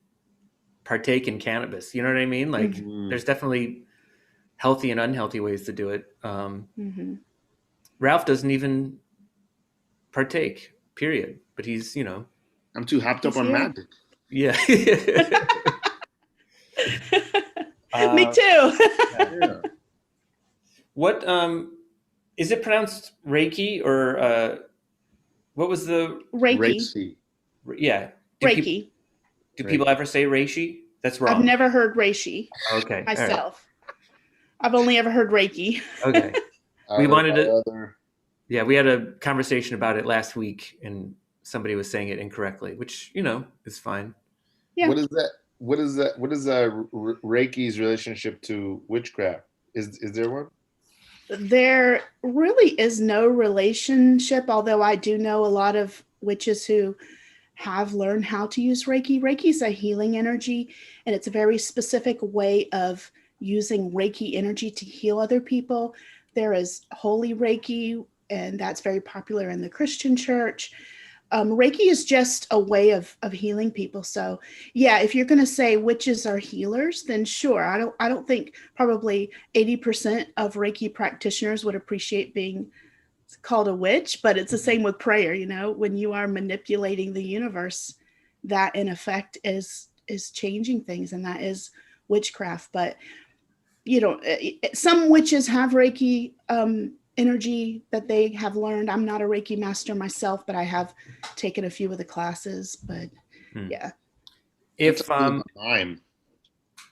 partake in cannabis. You know what I mean? Like, there's definitely healthy and unhealthy ways to do it. Ralph doesn't even partake, period. But he's, I'm too hopped up on magic. Yeah. Me too. Yeah. What is it pronounced Reiki or what was the Reiki? Yeah. Reiki. Do people ever say Reishi? That's wrong. I've never heard Reishi. Okay. Myself. Right. I've only ever heard Reiki. Okay. We wanted to. Yeah, we had a conversation about it last week, and somebody was saying it incorrectly, which is fine. Yeah. What is that? What is Reiki's relationship to witchcraft? Is there one? There really is no relationship, although I do know a lot of witches who have learned how to use Reiki. Reiki is a healing energy, and it's a very specific way of using Reiki energy to heal other people. There is Holy Reiki, and that's very popular in the Christian church. Reiki is just a way of healing people. So yeah, if you're going to say witches are healers, then sure. I don't think probably 80% of Reiki practitioners would appreciate being called a witch, but it's the same with prayer. When you are manipulating the universe, that in effect is changing things, and that is witchcraft. But some witches have Reiki energy that they have learned. I'm not a Reiki master myself, but I have taken a few of the classes. But yeah. If mime.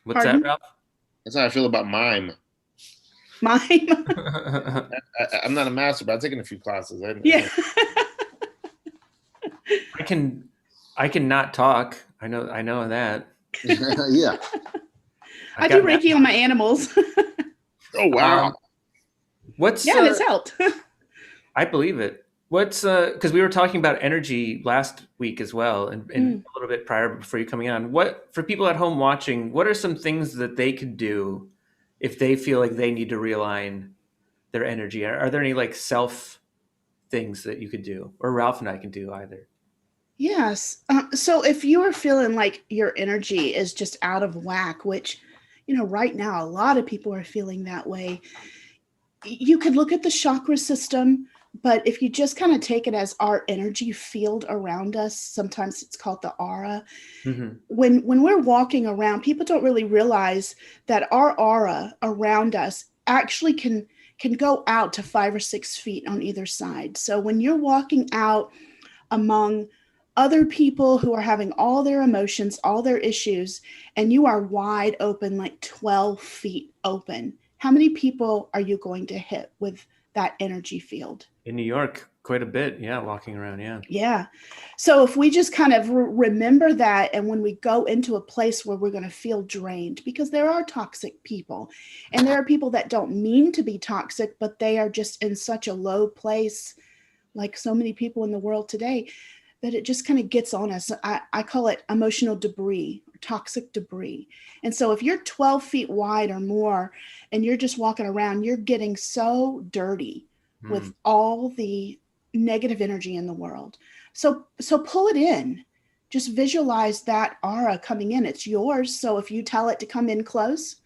What's Pardon? that, Ralph? That's how I feel about mime. Mime? I'm not a master, but I've taken a few classes. Yeah. I can not talk. I know that. Yeah. I do Reiki on my animals. Oh wow. What's and it's helped. I believe it. What's because we were talking about energy last week as well, and a little bit prior before you coming on. What, for people at home watching, what are some things that they could do if they feel like they need to realign their energy? Are there any like self things that you could do, or Ralph and I can do either? Yes. So if you are feeling like your energy is just out of whack, which, right now, a lot of people are feeling that way, you could look at the chakra system, but if you just kind of take it as our energy field around us, sometimes it's called the aura. When we're walking around, people don't really realize that our aura around us actually can go out to 5 or 6 feet on either side. So when you're walking out among other people who are having all their emotions, all their issues, and you are wide open, like 12 feet open, how many people are you going to hit with that energy field? In New York, quite a bit. Yeah, walking around. Yeah. Yeah. So if we just kind of remember that, and when we go into a place where we're going to feel drained, because there are toxic people, and there are people that don't mean to be toxic, but they are just in such a low place, like so many people in the world today, that it just kind of gets on us. I call it emotional debris, toxic debris. And so if you're 12 feet wide or more, and you're just walking around, you're getting so dirty with all the negative energy in the world. So pull it in. Just visualize that aura coming in. It's yours. So if you tell it to come in close,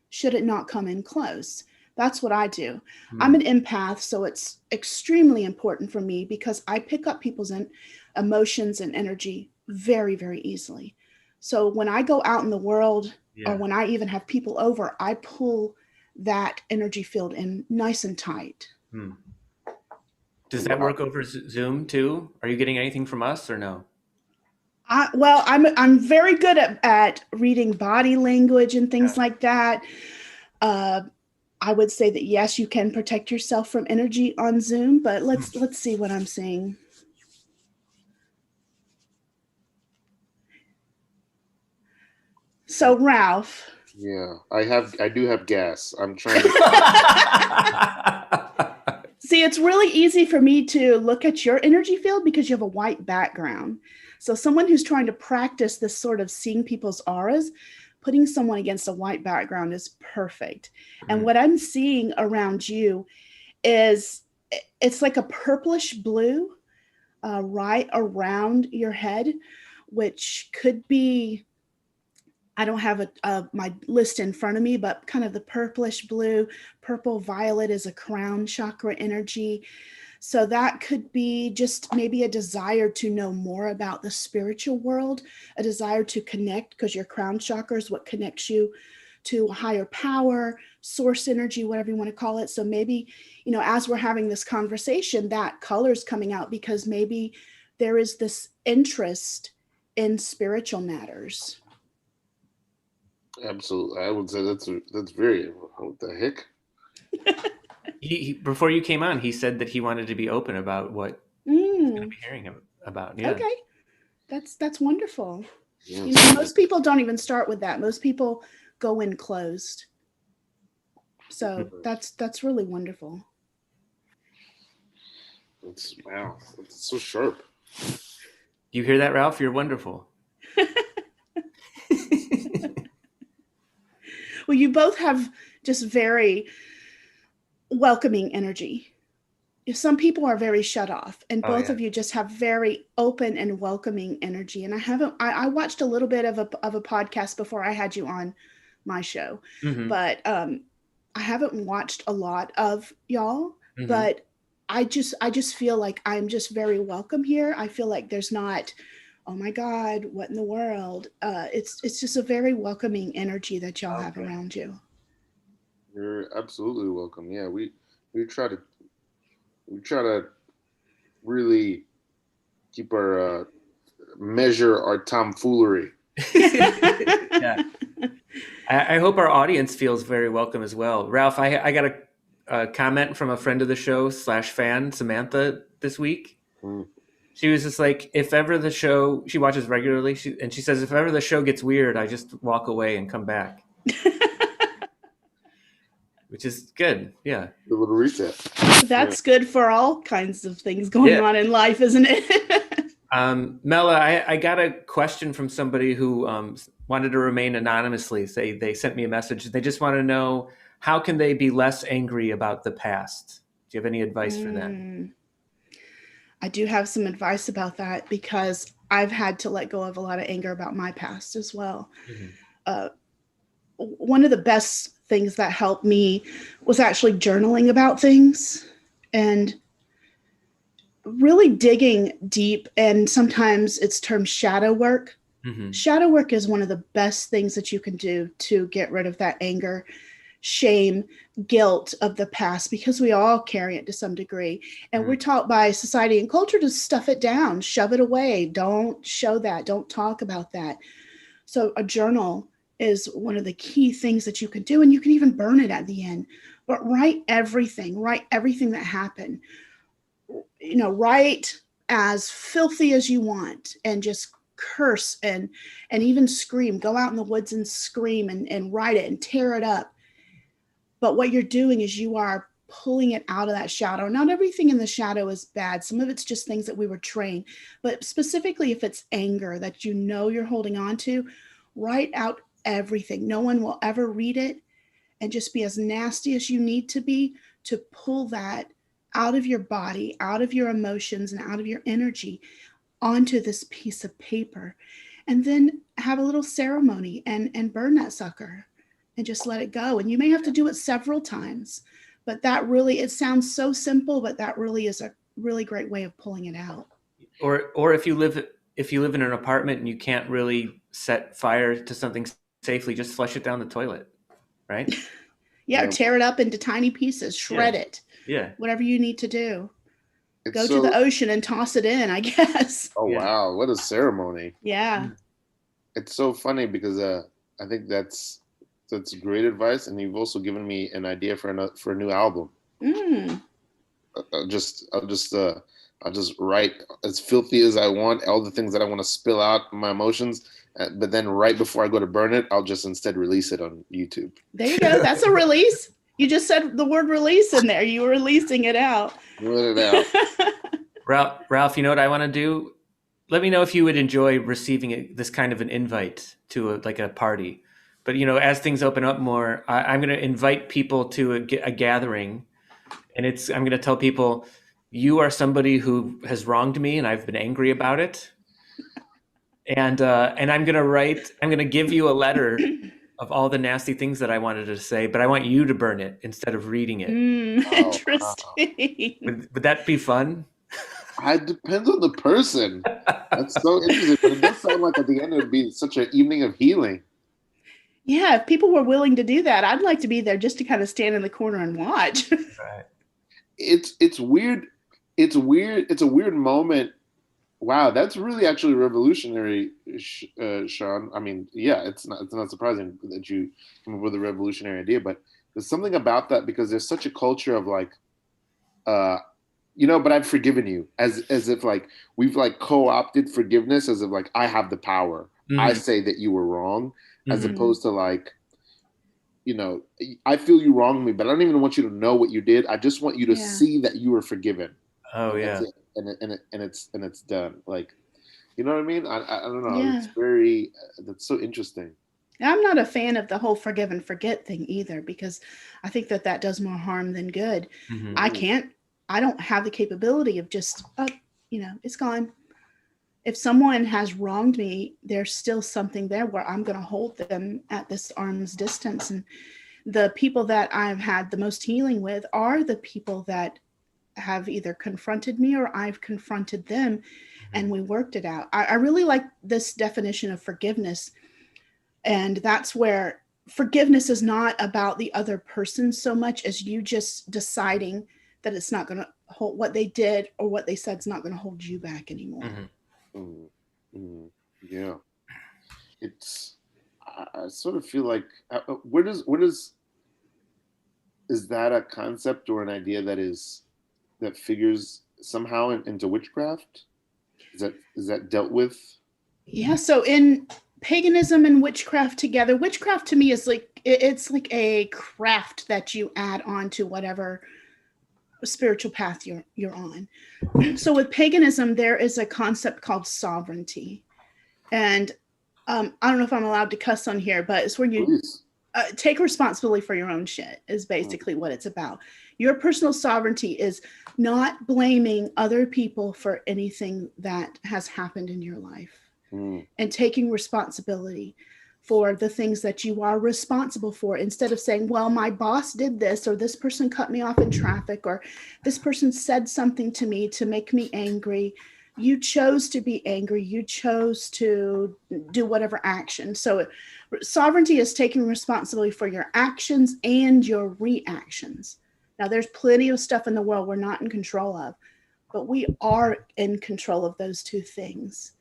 should it not come in close? That's what I do. I'm an empath, so it's extremely important for me because I pick up people's emotions and energy very, very easily. So when I go out in the world, Yeah. or when I even have people over, I pull that energy field in nice and tight. Does that work over Zoom too? Are you getting anything from us or no? Well, I'm very good at reading body language and things like that. I would say that yes, you can protect yourself from energy on Zoom, but let's see what I'm seeing. So Ralph. Yeah, I do have gas. I'm trying to. See, it's really easy for me to look at your energy field because you have a white background. So someone who's trying to practice this sort of seeing people's auras, putting someone against a white background is perfect. And what I'm seeing around you is it's like a purplish blue right around your head, which could be, I don't have my list in front of me, but kind of the purplish blue. Purple violet is a crown chakra energy. So that could be just maybe a desire to know more about the spiritual world, a desire to connect, because your crown chakra is what connects you to a higher power, source energy, whatever you want to call it. So maybe, as we're having this conversation, that color's coming out because maybe there is this interest in spiritual matters. Absolutely, I would say that's very. What the heck? He before you came on, he said that he wanted to be open about what he's going to be hearing about. Yeah. Okay, that's wonderful. Yes. Most people don't even start with that. Most people go in closed. So that's really wonderful. Wow, it's so sharp. You hear that, Ralph? You're wonderful. Well, you both have just very welcoming energy. Some people are very shut off, and both of you just have very open and welcoming energy. And I watched a little bit of a podcast before I had you on my show, but I haven't watched a lot of y'all, but I just feel like I'm just very welcome here. I feel like there's not, oh my God, what in the world? It's just a very welcoming energy that y'all have around you. You're absolutely welcome. Yeah, we try to really keep our measure our tomfoolery. Yeah. I hope our audience feels very welcome as well. Ralph, I got a comment from a friend of the show / fan, Samantha, this week. She was just like, if ever the show, she watches regularly, and she says, if ever the show gets weird, I just walk away and come back. Which is good. Yeah. A little reset. That's good for all kinds of things going on in life, isn't it? Mela, I got a question from somebody who wanted to remain anonymously. They sent me a message. They just want to know, how can they be less angry about the past? Do you have any advice for that? I do have some advice about that because I've had to let go of a lot of anger about my past as well. One of the best things that helped me was actually journaling about things and really digging deep. And sometimes it's termed shadow work. Shadow work is one of the best things that you can do to get rid of that anger, shame, guilt of the past, because we all carry it to some degree. And we're taught by society and culture to stuff it down, shove it away. Don't show that. Don't talk about that. So a journal is one of the key things that you can do. And you can even burn it at the end, but write everything that happened, write as filthy as you want and just curse and even scream, go out in the woods and scream and write it and tear it up. But what you're doing is you are pulling it out of that shadow. Not everything in the shadow is bad. Some of it's just things that we were trained, but specifically if it's anger that you're holding on to, write out everything. No one will ever read it, and just be as nasty as you need to be to pull that out of your body, out of your emotions, and out of your energy onto this piece of paper. And then have a little ceremony and burn that sucker and just let it go. And you may have to do it several times, but it sounds so simple, but that really is a really great way of pulling it out. Or if you live if you live in an apartment and you can't really set fire to something safely, just flush it down the toilet, right? Yeah, or tear it up into tiny pieces, shred it. Yeah. Whatever you need to do. It's Go to the ocean and toss it in, I guess. Oh, wow. What a ceremony. Yeah. It's so funny because I think that's great advice. And you've also given me an idea for a new album. I'll just write as filthy as I want, all the things that I want to spill out, my emotions. But then right before I go to burn it, I'll just instead release it on YouTube. There you go. That's a release. You just said the word release in there. You were releasing it out. Let it out. Ralph, you know what I want to do? Let me know if you would enjoy receiving this kind of an invite to a party. But, you know, as things open up more, I'm going to invite people to a gathering. And I'm going to tell people, you are somebody who has wronged me and I've been angry about it. And I'm going to give you a letter of all the nasty things that I wanted to say, but I want you to burn it instead of reading it. Interesting. Would that be fun? It depends on the person. That's so interesting. But it does sound like at the end it would be such an evening of healing. Yeah, if people were willing to do that, I'd like to be there just to kind of stand in the corner and watch. Right. It's weird. It's weird. It's a weird moment. Wow, that's really actually revolutionary, Sean. I mean, yeah, it's not surprising that you come up with a revolutionary idea, but there's something about that because there's such a culture of like, but I've forgiven you, as if like we've like co-opted forgiveness as if like I have the power. Mm-hmm. I say that you were wrong, as opposed to like, I feel you wronged me, but I don't even want you to know what you did. I just want you to see that you were forgiven. Oh yeah. And it's done. Like, you know what I mean? I don't know. Yeah. It's very, that's so interesting. I'm not a fan of the whole forgive and forget thing either, because I think that does more harm than good. Mm-hmm. I don't have the capability of just, it's gone. If someone has wronged me, there's still something there where I'm going to hold them at this arm's distance. And the people that I've had the most healing with are the people that have either confronted me or I've confronted them, and we worked it out. I really like this definition of forgiveness. And that's where forgiveness is not about the other person so much as you just deciding that it's not going to hold what they did or what they said is not going to hold you back anymore. Mm-hmm. Mm-hmm. Yeah. I sort of feel like, is that a concept or an idea that figures somehow into witchcraft? Is that dealt with? Yeah. So in paganism and witchcraft together, witchcraft to me is like, it's like a craft that you add on to whatever spiritual path you're on. So with paganism, there is a concept called sovereignty. And I don't know if I'm allowed to cuss on here, but it's where you take responsibility for your own shit is basically what it's about. Your personal sovereignty is not blaming other people for anything that has happened in your life and taking responsibility for the things that you are responsible for, instead of saying, well, my boss did this, or this person cut me off in traffic, or this person said something to me to make me angry. You chose to be angry. You chose to do whatever action. So sovereignty is taking responsibility for your actions and your reactions. Now, there's plenty of stuff in the world we're not in control of, but we are in control of those two things.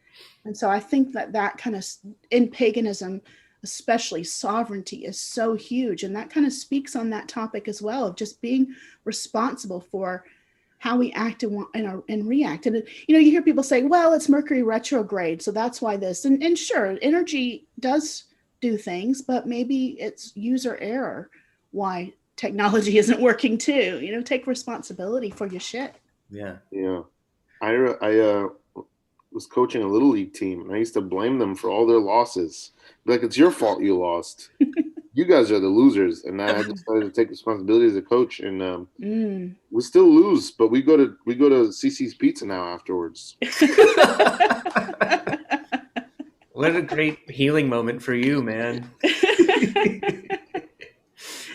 And so I think that kind of, in paganism, especially, sovereignty is so huge. And that kind of speaks on that topic as well, of just being responsible for how we act and react. And, you hear people say, well, it's Mercury retrograde, so that's why this. And sure, energy does do things, but maybe it's user error why technology isn't working too. Take responsibility for your shit. Yeah. Yeah. I was coaching a little league team, and I used to blame them for all their losses. Like, it's your fault you lost. You guys are the losers. And I decided to take responsibility as a coach, and we still lose, but we go to CC's Pizza now afterwards. What a great healing moment for you, man.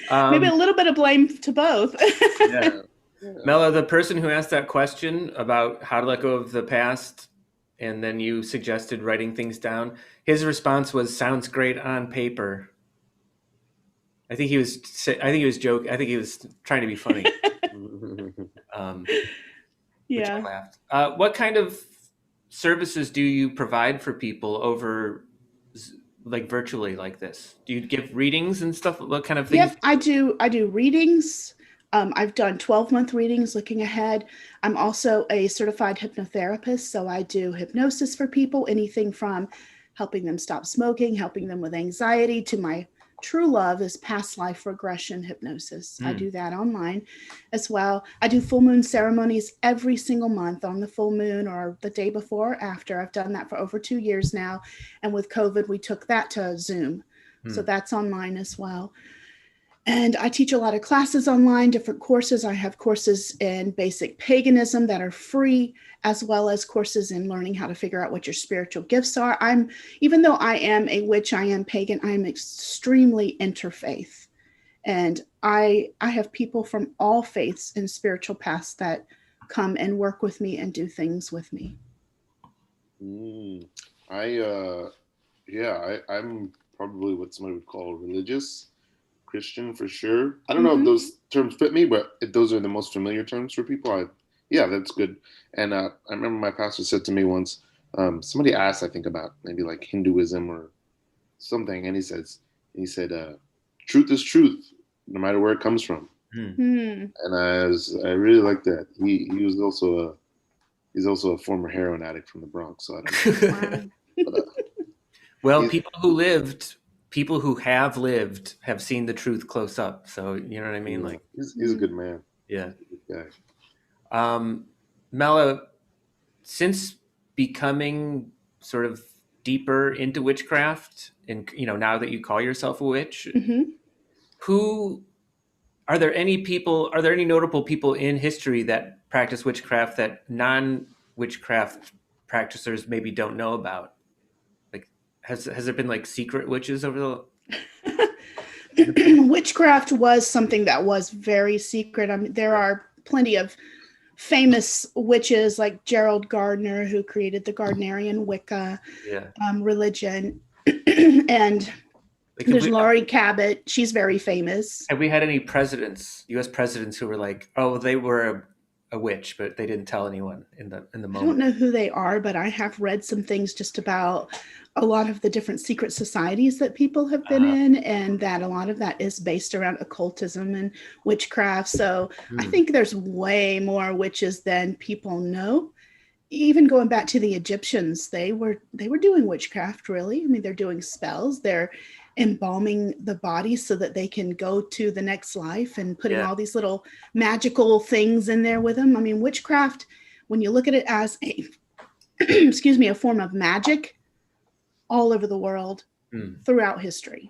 Maybe a little bit of blame to both. Yeah. Mela, the person who asked that question about how to let go of the past, and then you suggested writing things down. His response was, "Sounds great on paper." I think he was joking. I think he was trying to be funny. Which I laughed. What kind of services do you provide for people over, like, virtually like this? Do you give readings and stuff? What kind of things? Yep, I do readings. I've done 12-month readings looking ahead. I'm also a certified hypnotherapist, so I do hypnosis for people, anything from helping them stop smoking, helping them with anxiety, to my true love is past life regression hypnosis. I do that online as well. I do full moon ceremonies every single month on the full moon or the day before or after. I've done that for over 2 years now. And with COVID, we took that to Zoom. So that's online as well. And I teach a lot of classes online, different courses. I have courses in basic paganism that are free, as well as courses in learning how to figure out what your spiritual gifts are. Even though I am a witch, I am pagan, I am extremely interfaith. And I have people from all faiths and spiritual paths that come and work with me and do things with me. I'm probably what somebody would call religious. Christian for sure. I don't know if those terms fit me, but if those are the most familiar terms for people, that's good. And I remember my pastor said to me once, somebody asked, I think, about maybe like Hinduism or something, and he said, truth is truth, no matter where it comes from. And I really like that. He's also a former heroin addict from the Bronx, so I don't know. Well, people who have lived have seen the truth close up. So, you know what I mean? Like, he's a good man. Yeah. Good guy. Mela, since becoming sort of deeper into witchcraft, and, now that you call yourself a witch, are there any notable people in history that practice witchcraft that non-witchcraft practitioners maybe don't know about? Has there been like secret witches over the... Witchcraft was something that was very secret. I mean, there are plenty of famous witches like Gerald Gardner, who created the Gardnerian Wicca religion. And there's Laurie Cabot. She's very famous. Have we had any U.S. presidents who were like, oh, they were a witch, but they didn't tell anyone in the moment? I don't know who they are, but I have read some things just about a lot of the different secret societies that people have been in, and that a lot of that is based around occultism and witchcraft. So I think there's way more witches than people know. Even going back to the Egyptians, they were doing witchcraft, really. I mean, they're doing spells. They're embalming the body so that they can go to the next life, and putting all these little magical things in there with them. I mean, witchcraft, when you look at it as a form of magic, all over the world, throughout history.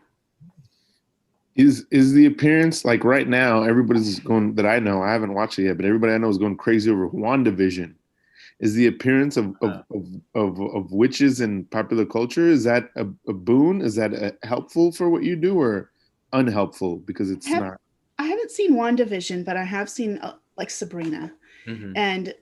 Is the appearance, like right now, everybody's going, that I know, I haven't watched it yet, but everybody I know is going crazy over WandaVision. Is the appearance of witches in popular culture, is that a boon? Is that helpful for what you do, or unhelpful because it's not? I haven't seen WandaVision, but I have seen like Sabrina. And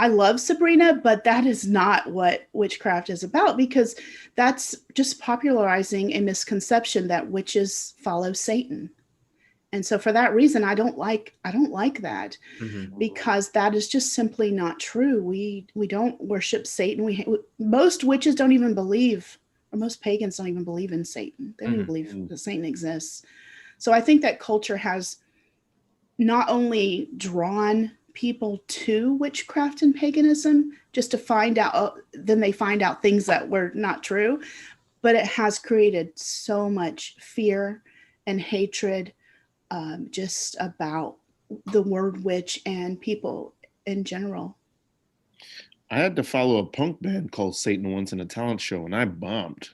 I love Sabrina, but that is not what witchcraft is about, because that's just popularizing a misconception that witches follow Satan. And so for that reason, I don't like that, because that is just simply not true. We don't worship Satan. Most witches don't even believe, or most pagans don't even believe in Satan. They don't even believe that Satan exists. So I think that culture has not only drawn people to witchcraft and paganism just to find out, then they find out things that were not true, but it has created so much fear and hatred just about the word witch and people in general. I had to follow a punk band called Satan once in a talent show, and I bombed.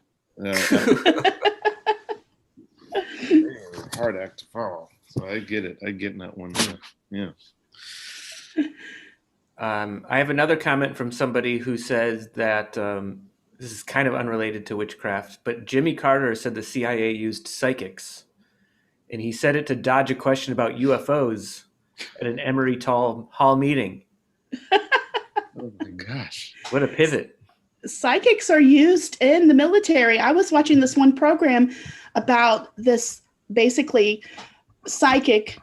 Hard act to follow. So I get it. I get in that one. Yeah. I have another comment from somebody who says that this is kind of unrelated to witchcraft, but Jimmy Carter said the CIA used psychics, and he said it to dodge a question about UFOs at an Emory Hall meeting. Oh my gosh! What a pivot! Psychics are used in the military. I was watching this one program about this basically psychic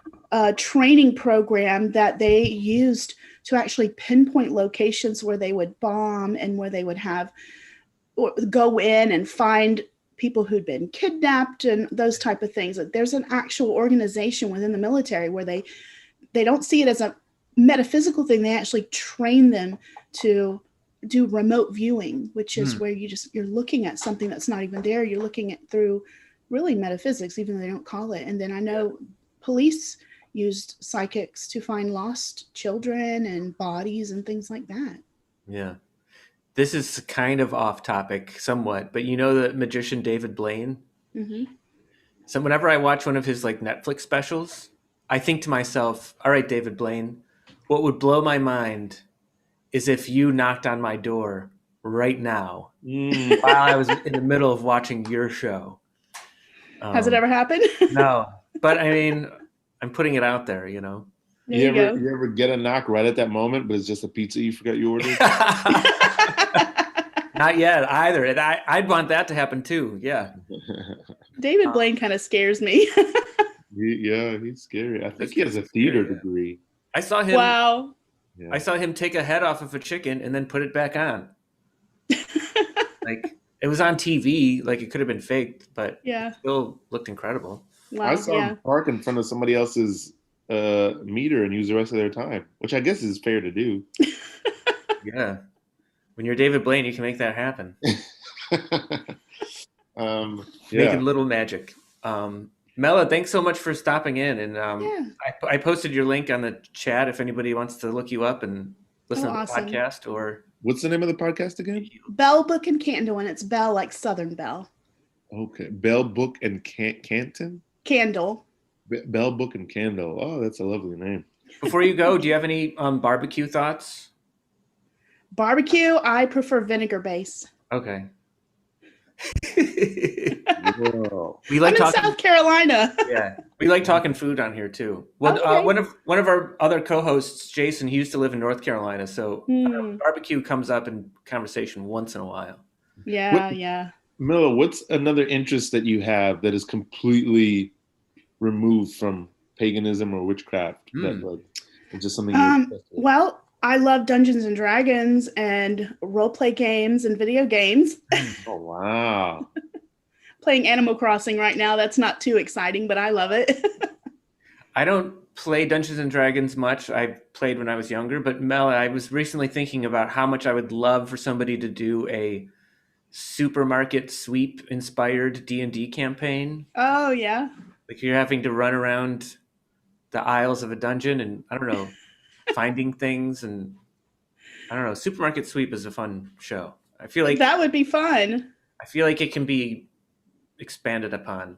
training program that they used to actually pinpoint locations where they would bomb and where they would have go in and find people who'd been kidnapped and those type of things. There's an actual organization within the military where they don't see it as a metaphysical thing. They actually train them to do remote viewing, which is where you're looking at something that's not even there. You're looking at through really metaphysics, even though they don't call it. And then I know police used psychics to find lost children and bodies and things like that. Yeah. This is kind of off topic somewhat, but you know the magician David Blaine? Mm-hmm. So whenever I watch one of his like Netflix specials, I think to myself, all right, David Blaine, what would blow my mind is if you knocked on my door right now while I was in the middle of watching your show. Has it ever happened? No, but I mean, I'm putting it out there, you know. You ever get a knock right at that moment, but it's just a pizza you forgot you ordered? Not yet either. And I'd want that to happen too. Yeah. David Blaine kind of scares me. Yeah, he's scary. I think he has a theater degree. I saw him. Wow. Yeah. I saw him take a head off of a chicken and then put it back on. Like it was on TV. Like it could have been faked, but yeah, still looked incredible. Wow. I saw him park in front of somebody else's meter and use the rest of their time, which I guess is fair to do. Yeah. When you're David Blaine, you can make that happen. Making little magic. Mela, thanks so much for stopping in. And I posted your link on the chat if anybody wants to look you up and listen to the podcast. Or what's the name of the podcast again? Belle, Book, and Candle, and it's Belle like Southern Belle. Okay, Belle, Book, and Canton? Candle. Belle, Book, and Candle. Oh, that's a lovely name. Before you go, do you have any barbecue thoughts? Barbecue, I prefer vinegar base. Okay. We like I'm in South Carolina. Yeah, we like talking food on here too. Well, okay. One of our other co-hosts, Jason, he used to live in North Carolina, so barbecue comes up in conversation once in a while. Yeah. Mela, what's another interest that you have that is completely removed from paganism or witchcraft? That like it's just something you're well, I love Dungeons and Dragons and role play games and video games. Oh wow. Playing Animal Crossing right now. That's not too exciting, but I love it. I don't play Dungeons and Dragons much. I played when I was younger, but Mela, I was recently thinking about how much I would love for somebody to do a supermarket sweep inspired D&D campaign. Oh yeah. Like you're having to run around the aisles of a dungeon and I don't know, finding things, and I don't know. Supermarket Sweep is a fun show. I feel like that would be fun. I feel like it can be expanded upon.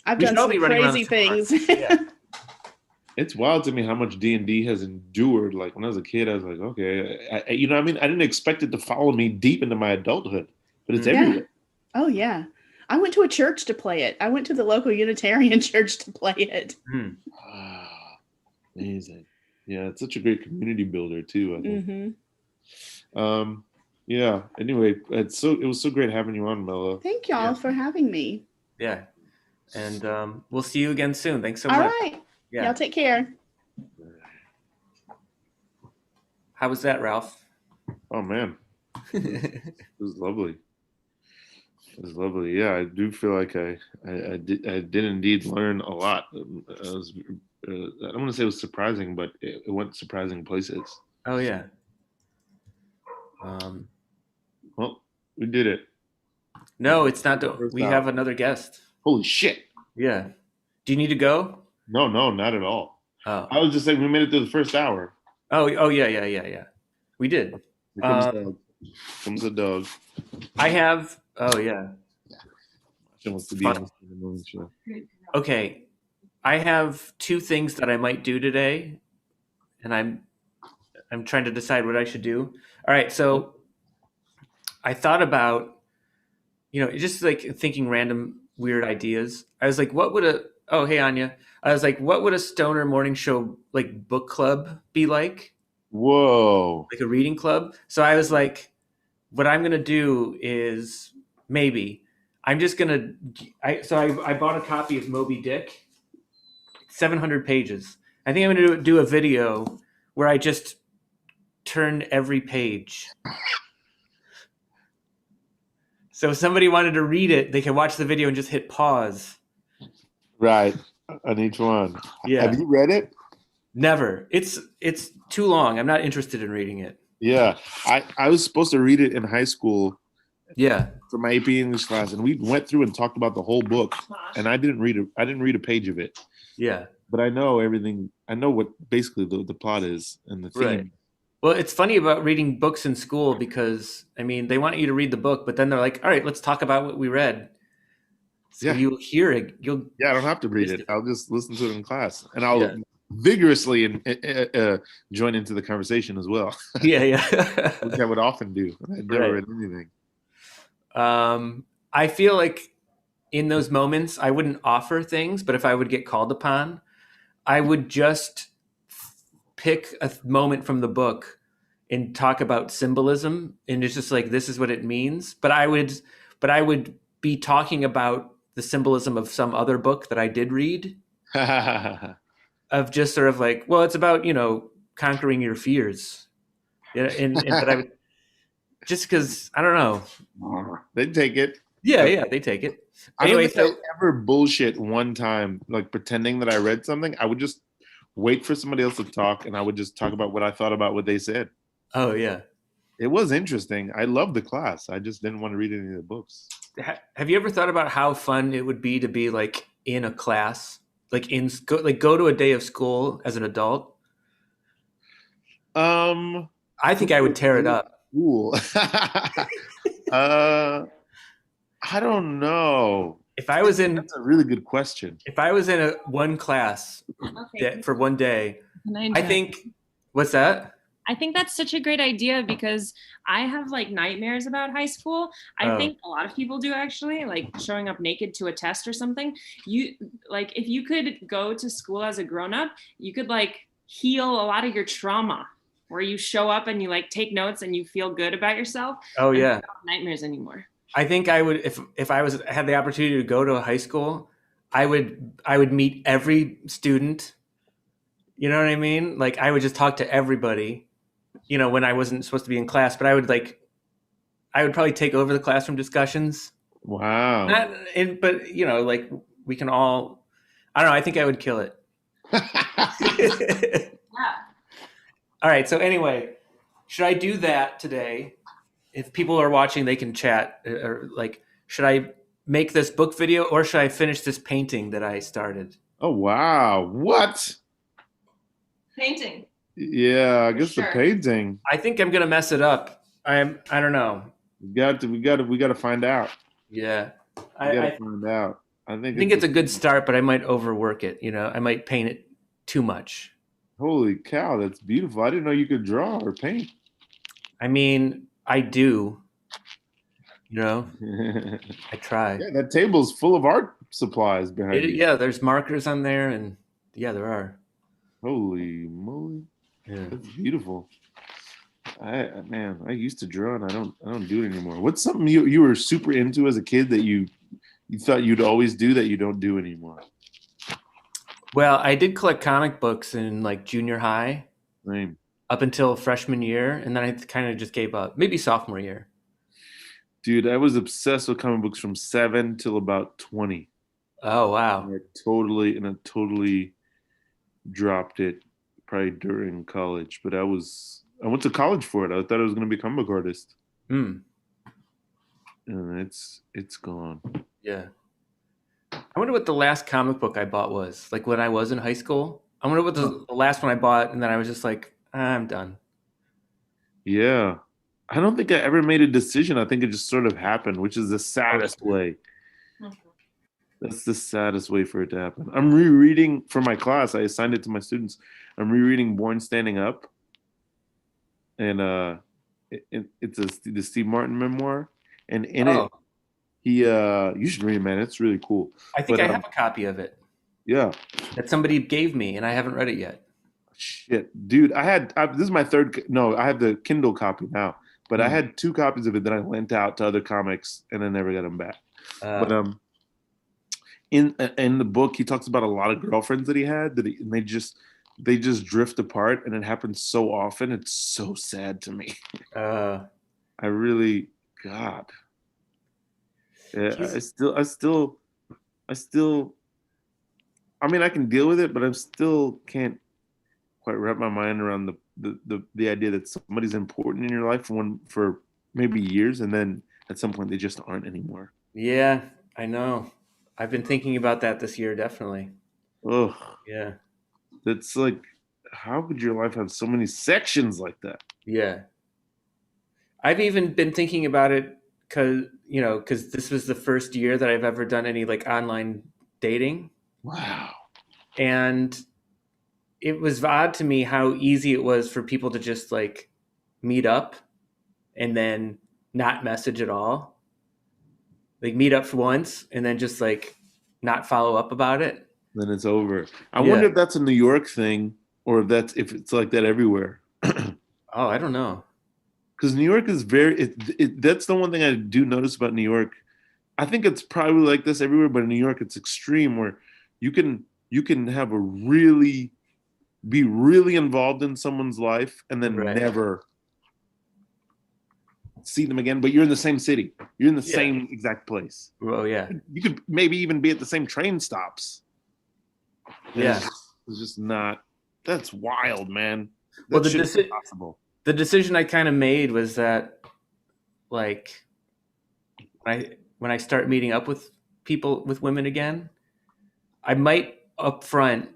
I've done some crazy things. Yeah. It's wild to me how much D&D has endured. Like when I was a kid, I was like, okay, I didn't expect it to follow me deep into my adulthood, but it's everywhere. Oh yeah. I went to a church to play it. I went to the local Unitarian church to play it. Wow. Amazing. Yeah, it's such a great community builder too, I think. Yeah. Anyway, it was so great having you on, Mela. Thank y'all for having me. Yeah. And we'll see you again soon. Thanks so much. All right. Yeah. Y'all take care. How was that, Ralph? Oh man. It was lovely. It was lovely. Yeah, I do feel like I did indeed learn a lot. I don't want to say it was surprising, but it went surprising places. Oh yeah. Well, we did it. No, it's not. We have another guest. Holy shit. Yeah. Do you need to go? No, not at all. Oh. I was just saying we made it through the first hour. Oh yeah. We did. Here comes the dog. I have. Oh yeah. She wants to be on the morning show. Okay. I have two things that I might do today, and I'm trying to decide what I should do. All right, so I thought about, just like thinking random weird ideas. I was like, hey Anya. I was like, what would a stoner morning show like book club be like? Whoa. Like a reading club. So I was like, what I'm gonna do is maybe I'm just gonna. I bought a copy of Moby Dick, 700 pages. I think I'm gonna do a video where I just turn every page. So if somebody wanted to read it, they could watch the video and just hit pause. Right. On each one. Yeah. Have you read it? Never. It's too long. I'm not interested in reading it. Yeah. I was supposed to read it in high school. Yeah. For my AP English class, and we went through and talked about the whole book, and I didn't read a page of it. Yeah. But I know everything. I know what basically the plot is and the theme. Right. Well, it's funny about reading books in school because, I mean, they want you to read the book, but then they're like, all right, let's talk about what we read. So you'll hear it. Yeah, I don't have to read it. I'll just listen to it in class. And I'll vigorously join into the conversation as well. Yeah. Which I would often do. I never read anything. I feel like in those moments, I wouldn't offer things, but if I would get called upon, I would just pick a moment from the book and talk about symbolism, and it's just like, this is what it means. But I would be talking about the symbolism of some other book that I did read of just sort of like, well, it's about, conquering your fears. Yeah. But I would, just because, I don't know. They take it. Yeah, they take it. Anyway, I ever bullshit one time, like pretending that I read something. I would just wait for somebody else to talk, and I would just talk about what I thought about what they said. Oh, yeah. It was interesting. I loved the class. I just didn't want to read any of the books. Have you ever thought about how fun it would be to be like in a class, like go to a day of school as an adult? I think I would tear it up. Cool. I don't know. If I was in, that's a really good question. If I was in one class for one day, I think. What's that? I think that's such a great idea because I have like nightmares about high school. I think a lot of people do actually, like showing up naked to a test or something. If you could go to school as a grown-up, you could like heal a lot of your trauma where you show up and you like take notes and you feel good about yourself. Oh yeah. I don't have nightmares anymore. I think I would, if I had the opportunity to go to a high school, I would meet every student. You know what I mean? Like I would just talk to everybody, when I wasn't supposed to be in class, but I would probably take over the classroom discussions. Wow. But we can all, I don't know. I think I would kill it. Yeah. All right. So anyway, should I do that today? If people are watching, they can chat. Or should I make this book video or should I finish this painting that I started? Oh wow! What? Painting. Yeah, I guess the painting. I think I'm gonna mess it up. I don't know. We got to find out. Yeah, I gotta find out. I think it's a good start, but I might overwork it. I might paint it too much. Holy cow, that's beautiful! I didn't know you could draw or paint. I mean, I do. I try. Yeah, that table's full of art supplies behind you. Yeah, there's markers on there, and yeah, there are. Holy moly! Yeah, that's beautiful. I used to draw, and I don't do it anymore. What's something you were super into as a kid that you thought you'd always do that you don't do anymore? Well, I did collect comic books in junior high. Same. Up until freshman year, and then I kind of just gave up. Maybe sophomore year. Dude, I was obsessed with comic books from 7 till about 20. Oh wow! I totally dropped it probably during college. But I went to college for it. I thought I was going to be a comic book artist. And it's gone. Yeah. I wonder what the last comic book I bought was. Like when I was in high school. I wonder what the last one I bought, and then I was just like, I'm done. Yeah. I don't think I ever made a decision. I think it just sort of happened, which is the saddest way. That's the saddest way for it to happen. I'm rereading for my class. I assigned it to my students. I'm rereading Born Standing Up. And it's the Steve Martin memoir. And in it, you should read it, man. It's really cool. I think I have a copy of it. Yeah. That somebody gave me, and I haven't read it yet. Shit, dude. This is my third. No, I have the Kindle copy now. but I had 2 copies of it that I lent out to other comics, and I never got them back. But in the book, he talks about a lot of girlfriends that he had and they just drift apart, and it happens so often. It's so sad to me. I really, God. Yeah, I still. I mean, I can deal with it, but I still can't quite wrap my mind around the idea that somebody's important in your life for maybe years, and then at some point they just aren't anymore. Yeah, I know. I've been thinking about that this year, definitely. Ugh. Yeah. That's like, how could your life have so many sections like that? Yeah. I've even been thinking about it because this was the first year that I've ever done any like online dating. Wow. And it was odd to me how easy it was for people to just like meet up and then not message at all. Like meet up for once and then just like not follow up about it. Then it's over. I wonder if that's a New York thing or if it's like that everywhere. Oh, I don't know. Because New York is that's the one thing I do notice about New York. I think it's probably like this everywhere, but in New York it's extreme where you can have be really involved in someone's life and then never see them again, but you're in the same city. You're in the same exact place. Oh, yeah. You could maybe even be at the same train stops. Yeah. It's just not, that's wild, man. Well, That's impossible. The decision I kind of made was that, like, when I start meeting up with women again, I might up front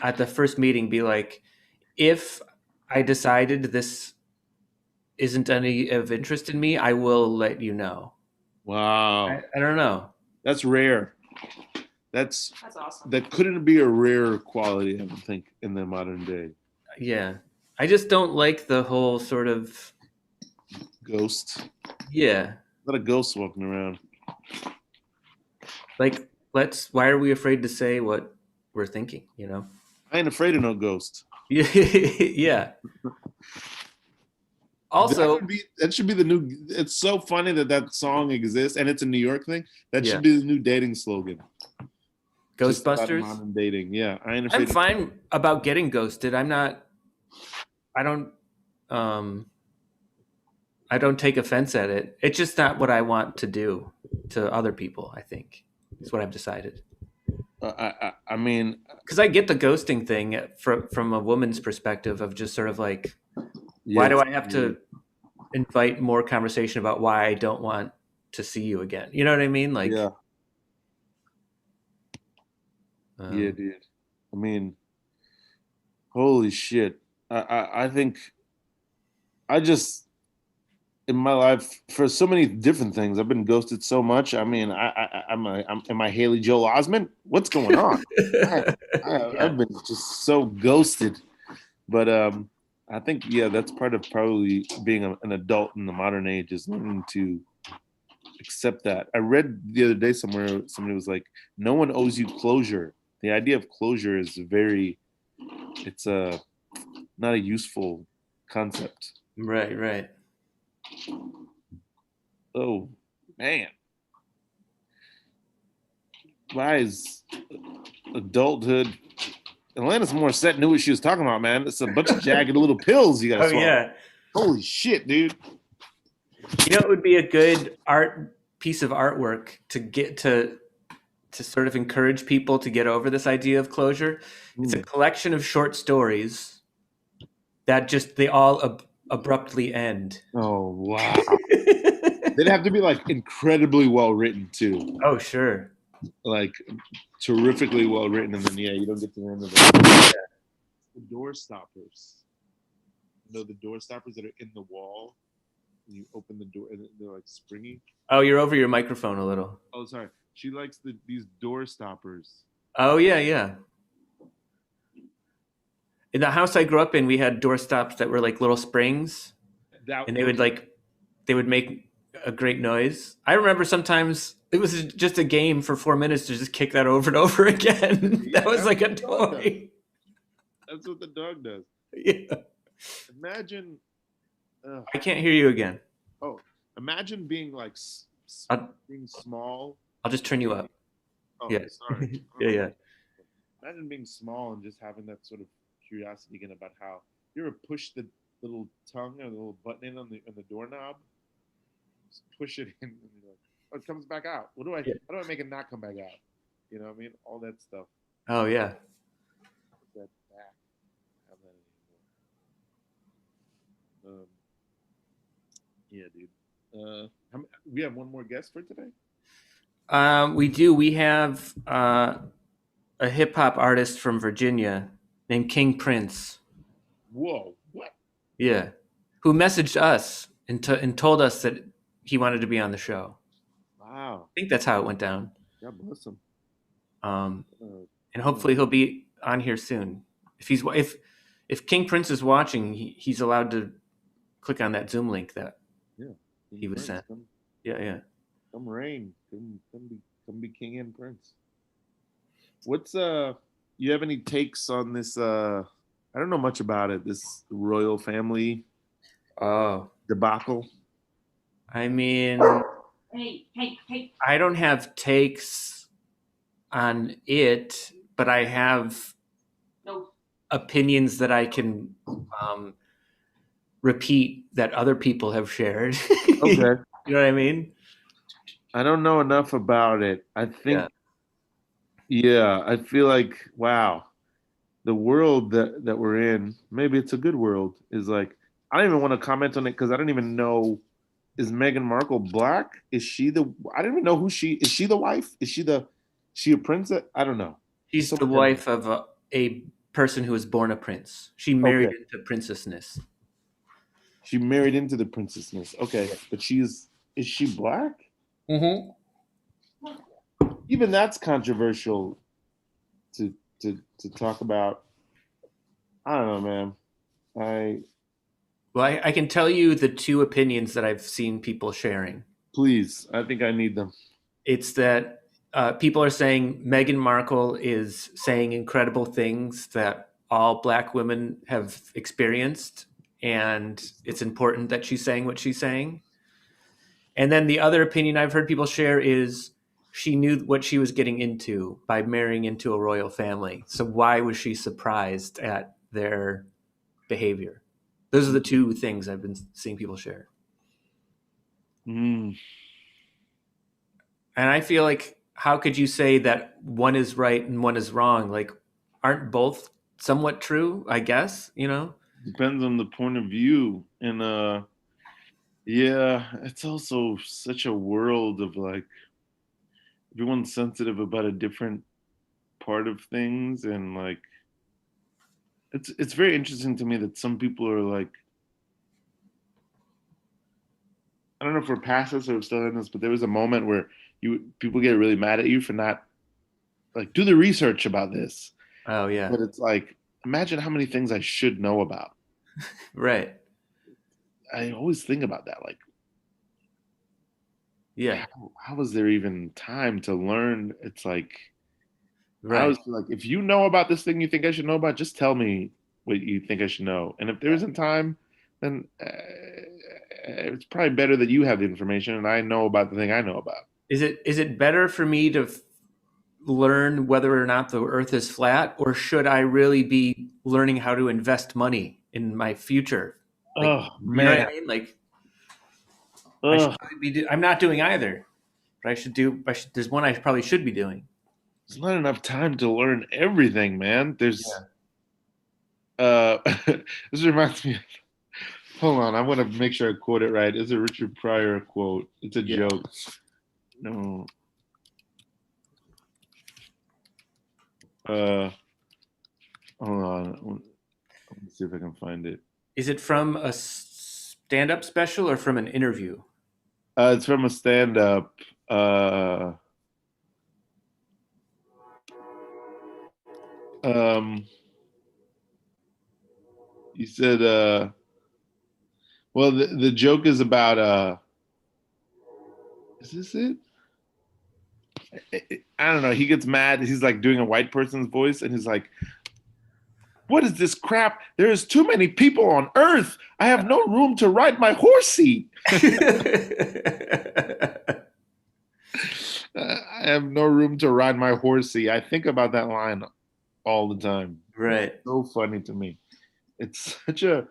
at the first meeting be like, if I decided this isn't any of interest in me, I will let you know. Wow. I don't know. That's rare. That's awesome. That couldn't be a rare quality, I don't think, in the modern day. Yeah. I just don't like the whole sort of ghost. Yeah. Not a ghost walking around. Like, why are we afraid to say what we're thinking, you know? I ain't afraid of no ghost. Yeah. Also, that should be the new. It's so funny that song exists, and it's a New York thing. That should be the new dating slogan. Ghostbusters. Modern dating, yeah. I'm fine about getting ghosted. I'm not. I don't take offense at it. It's just not what I want to do to other people. I think is what I've decided. I mean, because I get the ghosting thing from a woman's perspective of just sort of like. Why do I have to invite more conversation about why I don't want to see you again? You know what I mean? Like, yeah, dude. I mean, holy shit. I think I just in my life for so many different things I've been ghosted so much. I mean, am I Haley Joel Osment? What's going on? I've been just so ghosted, but I think, that's part of probably being an adult in the modern age is learning to accept that. I read the other day somewhere, somebody was like, no one owes you closure. The idea of closure is it's not a useful concept. Right. Oh, man. Why is adulthood... Alanis Morissette knew what she was talking about, man. It's a bunch of jagged little pills you gotta swallow. Yeah. Holy shit, dude. You know, it would be a good piece of artwork to get to sort of encourage people to get over this idea of closure. It's a collection of short stories that they all abruptly end. Oh, wow. They'd have to be like incredibly well written too. Oh, sure. Like terrifically well written, and then you don't get to the end of it. The door stoppers. The door stoppers that are in the wall. And you open the door, and they're like springy. Oh, you're over your microphone a little. Oh, sorry. She likes these door stoppers. Oh yeah. In the house I grew up in, we had door stops that were like little springs, and they would make a great noise. I remember sometimes it was just a game for 4 minutes to just kick that over and over again. That was like a toy. That's what the dog does. Yeah. Imagine I can't hear you again. Oh, imagine being like being small. I'll just turn you up. Oh, Yeah. sorry. Yeah. Imagine being small and just having that sort of curiosity again about how you ever push the little tongue or the little button in on the doorknob, just push it in, and you're like, oh, it comes back out. How do I make it not come back out? You know what I mean? All that stuff. Oh yeah. Put that back. Have that anymore. Yeah, dude. We have one more guest for today. We do. We have a hip hop artist from Virginia named KYNG PRINCE. Whoa! What? Yeah, who messaged us and told us that he wanted to be on the show. Wow! I think that's how it went down. God bless him. And hopefully he'll be on here soon. If KYNG PRINCE is watching, he's allowed to click on that Zoom link that he was sent. Yeah. Come reign. Come be king and prince. What's you have any takes on this I don't know much about it, this royal family debacle? I mean, Hey. I don't have takes on it, but I have opinions that I can repeat that other people have shared. Okay. You know what I mean? I don't know enough about it. I think I feel like, wow, the world that we're in, maybe it's a good world, is like, I don't even want to comment on it because I don't even know, is Meghan Markle black? Is she I don't even know who is she the wife? Is she a princess? I don't know. She's the wife of a person who was born a prince. She married into princessness. She married into the princessness. Okay, but is she black? Mm-hmm. Even that's controversial to talk about. I don't know, man. I can tell you the two opinions that I've seen people sharing. Please, I think I need them. It's that people are saying Meghan Markle is saying incredible things that all Black women have experienced, and it's important that she's saying what she's saying. And then the other opinion I've heard people share is she knew what she was getting into by marrying into a royal family. So why was she surprised at their behavior? Those are the two things I've been seeing people share. Mm. And I feel like, how could you say that one is right and one is wrong? Like, aren't both somewhat true, I guess, you know? Depends on the point of view. And it's also such a world of like, everyone's sensitive about a different part of things, and like it's very interesting to me that some people are like, I don't know if we're past this or we're still in this, but there was a moment where people get really mad at you for not like, do the research about this. Oh yeah. But it's like, imagine how many things I should know about. Right. I always think about that. Like, yeah, how is there even time to learn? It's like, right. I was like, if you know about this thing you think I should know about, just tell me what you think I should know. And if there isn't time, then it's probably better that you have the information and I know about the thing I know about. Is it better for me to learn whether or not the Earth is flat, or should I really be learning how to invest money in my future? Like, oh man, you know what I mean? Like, I'm not doing either, but I should do. There's one I probably should be doing. There's not enough time to learn everything, man. There's this reminds me of, hold on, I want to make sure I quote it right. It's a Richard Pryor quote. It's a joke. No. Hold on. Let me see if I can find it. Is it from a stand-up special or from an interview? It's from a stand-up. He said, well, the joke is about, is this it? I don't know. He gets mad. He's like doing a white person's voice, and he's like, What is this crap? There is too many people on Earth. I have no room to ride my horsey. I have no room to ride my horsey. I think about that line all the time. Right. It's so funny to me. It's such a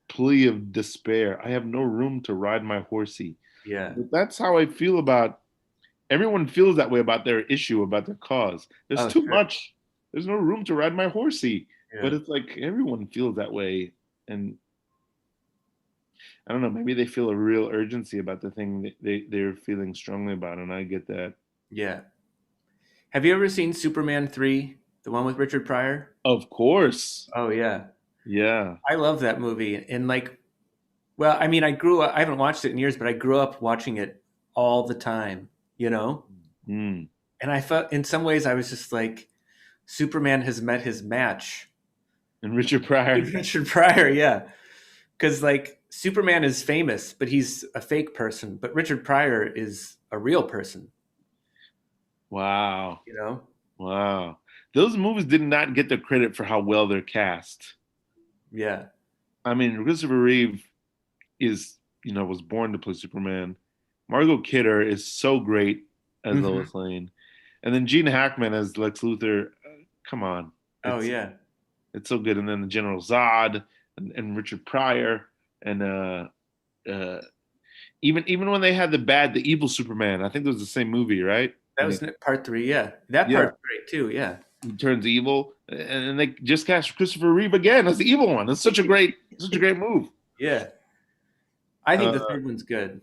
plea of despair. I have no room to ride my horsey. Yeah. But that's how I feel about everyone feels that way about their issue, about their cause. There's too much. There's no room to ride my horsey. Yeah. But it's like everyone feels that way. And I don't know, maybe they feel a real urgency about the thing that they're feeling strongly about. And I get that. Yeah. Have you ever seen Superman 3, the one with Richard Pryor? Of course. Oh, yeah. Yeah. I love that movie. And like, well, I mean, I haven't watched it in years, but I grew up watching it all the time, you know? Mm. And I felt in some ways I was just like, Superman has met his match. And Richard Pryor. Richard Pryor, yeah. Because like Superman is famous, but he's a fake person. But Richard Pryor is a real person. Wow. You know? Wow. Those movies did not get the credit for how well they're cast. Yeah. I mean, Christopher Reeve was born to play Superman. Margot Kidder is so great as Lois Lane. And then Gene Hackman as Lex Luthor. Come on. It's so good. And then the General Zod and Richard Pryor. And even when they had the evil Superman, I think it was the same movie, right? That was part 3, yeah. That part's great too, yeah. He turns evil, and they just cast Christopher Reeve again as the evil one. It's such a great move. Yeah, I think the third one's good.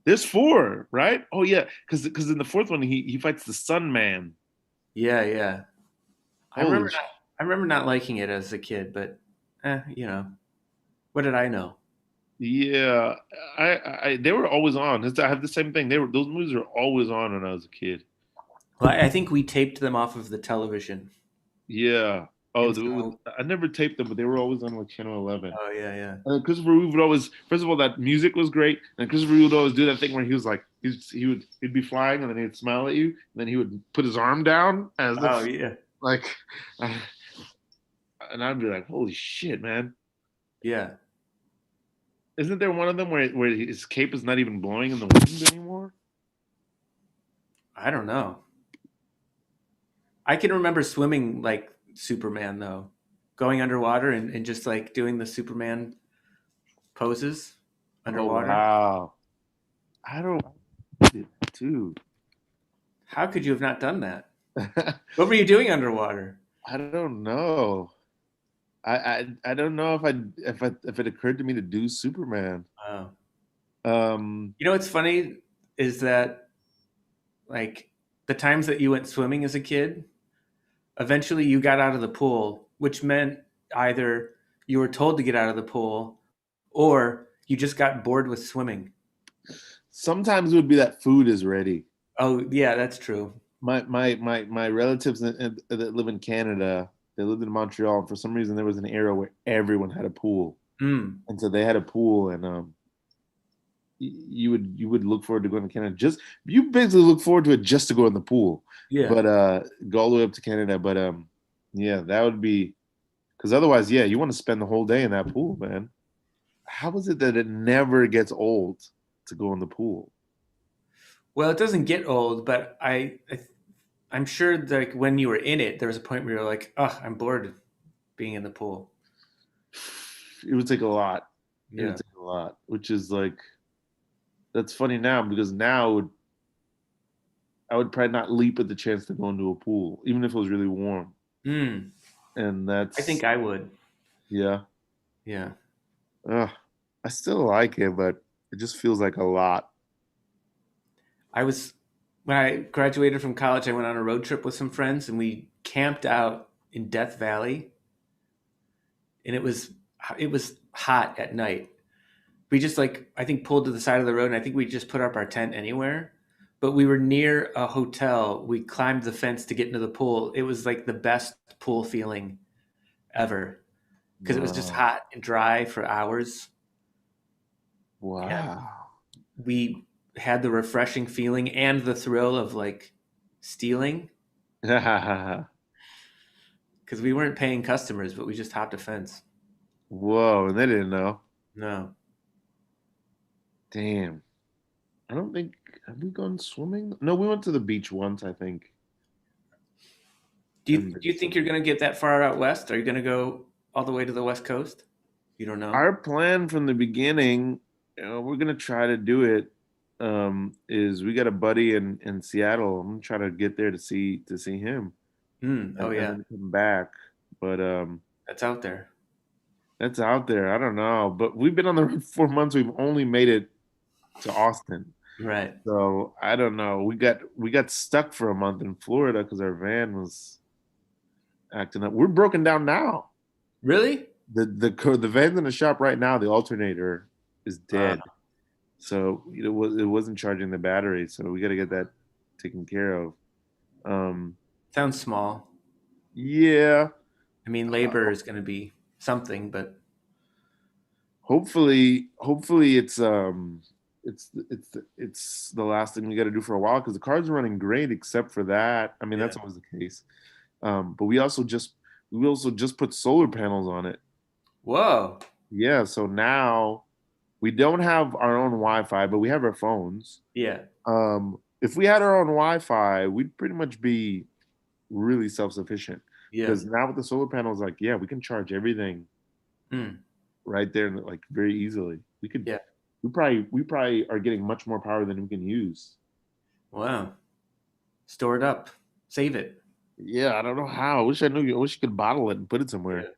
There's 4, right? Oh yeah, because in the fourth one he fights the Sun Man. Yeah. I remember not liking it as a kid, but what did I know? Yeah, they were always on. I have the same thing. Those movies were always on when I was a kid. Well, I think we taped them off of the television. Yeah. Oh, I never taped them, but they were always on like Channel 11. Oh, yeah. And Christopher Reeve would always, first of all, that music was great. And Christopher Reeve would always do that thing where he was like, he'd be flying and then he'd smile at you. And then he would put his arm down and I'd be like, holy shit, man. Yeah. Isn't there one of them where his cape is not even blowing in the wind anymore? I don't know. I can remember swimming like Superman, though. Going underwater and just like doing the Superman poses underwater. Oh, wow. I don't do that too. How could you have not done that? What were you doing underwater? I don't know. I don't know if it occurred to me to do Superman. Oh. You know what's funny is that like the times that you went swimming as a kid, eventually you got out of the pool, which meant either you were told to get out of the pool or you just got bored with swimming. Sometimes it would be that food is ready. Oh, yeah, that's true. My relatives that live in Canada, they lived in Montreal. And for some reason, there was an era where everyone had a pool. And so they had a pool and you would look forward to going to Canada. You basically look forward to it just to go in the pool. Yeah. But go all the way up to Canada. But yeah, that would be because otherwise, yeah, you want to spend the whole day in that pool, man. How is it that it never gets old to go in the pool? Well, it doesn't get old, but I'm sure that when you were in it, there was a point where you're like, oh, I'm bored being in the pool. It would take a lot. Yeah. It would take a lot, which is like, that's funny now because now I would probably not leap at the chance to go into a pool, even if it was really warm. And I think I would. Yeah. Yeah. I still like it, but it just feels like a lot. When I graduated from college, I went on a road trip with some friends and we camped out in Death Valley. And it was hot at night. We just I think pulled to the side of the road and I think we just put up our tent anywhere. But we were near a hotel. We climbed the fence to get into the pool. It was like the best pool feeling ever because it was just hot and dry for hours. Wow. And we had the refreshing feeling and the thrill of like stealing. Because because we weren't paying customers, but we just hopped a fence. Whoa, and they didn't know. No. Damn. I don't think, have we gone swimming? No, we went to the beach once, I think. Do you think you're going to get that far out west? Are you going to go all the way to the West Coast? You don't know. Our plan from the beginning, we're going to try to do it, is we got a buddy in Seattle. I'm going to try to get there to see him. Oh, yeah. And then come back. But that's out there. That's out there. I don't know. But we've been on the road 4 months. We've only made it to Austin. Right. So I don't know. We got stuck for a month in Florida because our van was acting up. We're broken down now. Really? The van's in the shop right now. The alternator is dead. So it wasn't charging the battery. So we got to get that taken care of. Sounds small. Yeah. I mean, labor is going to be something, but hopefully it's the last thing we got to do for a while because the car's running great except for that. I mean, that's always the case. But we also just put solar panels on it. Whoa. Yeah. So now we don't have our own Wi-Fi, but we have our phones. Yeah. If we had our own Wi-Fi, we'd pretty much be really self-sufficient. Yeah. Because now with the solar panels, like, we can charge everything right there, like very easily. We could. Yeah. We probably are getting much more power than we can use. Wow. Store it up. Save it. Yeah, I don't know how. I wish I knew. I wish you could bottle it and put it somewhere.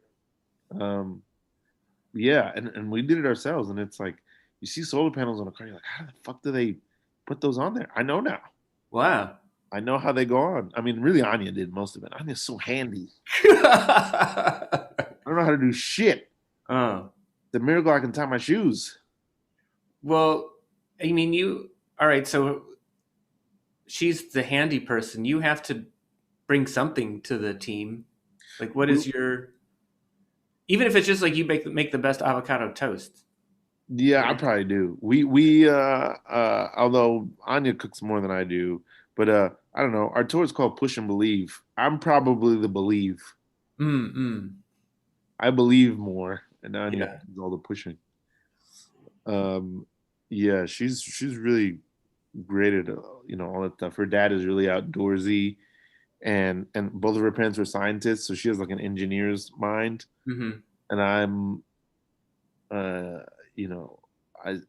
Yeah. And we did it ourselves, and it's like you see solar panels on a car, you're like, how the fuck do they put those on there? I know now. Wow. I know how they go on. I mean, really, Anya did most of it. Anya's so handy. I don't know how to do shit. Oh. The miracle I can tie my shoes. Well, I mean, all right, so she's the handy person. You have to bring something to the team. Like, what is even if it's just like you make the best avocado toast. Yeah, right? I probably do. We although Anya cooks more than I do, but I don't know. Our tour is called Push and Believe. I'm probably the believe. I believe more, and Anya does all the pushing. Yeah, she's really great at all that stuff. Her dad is really outdoorsy, and both of her parents were scientists, so she has like an engineer's mind. And I'm, I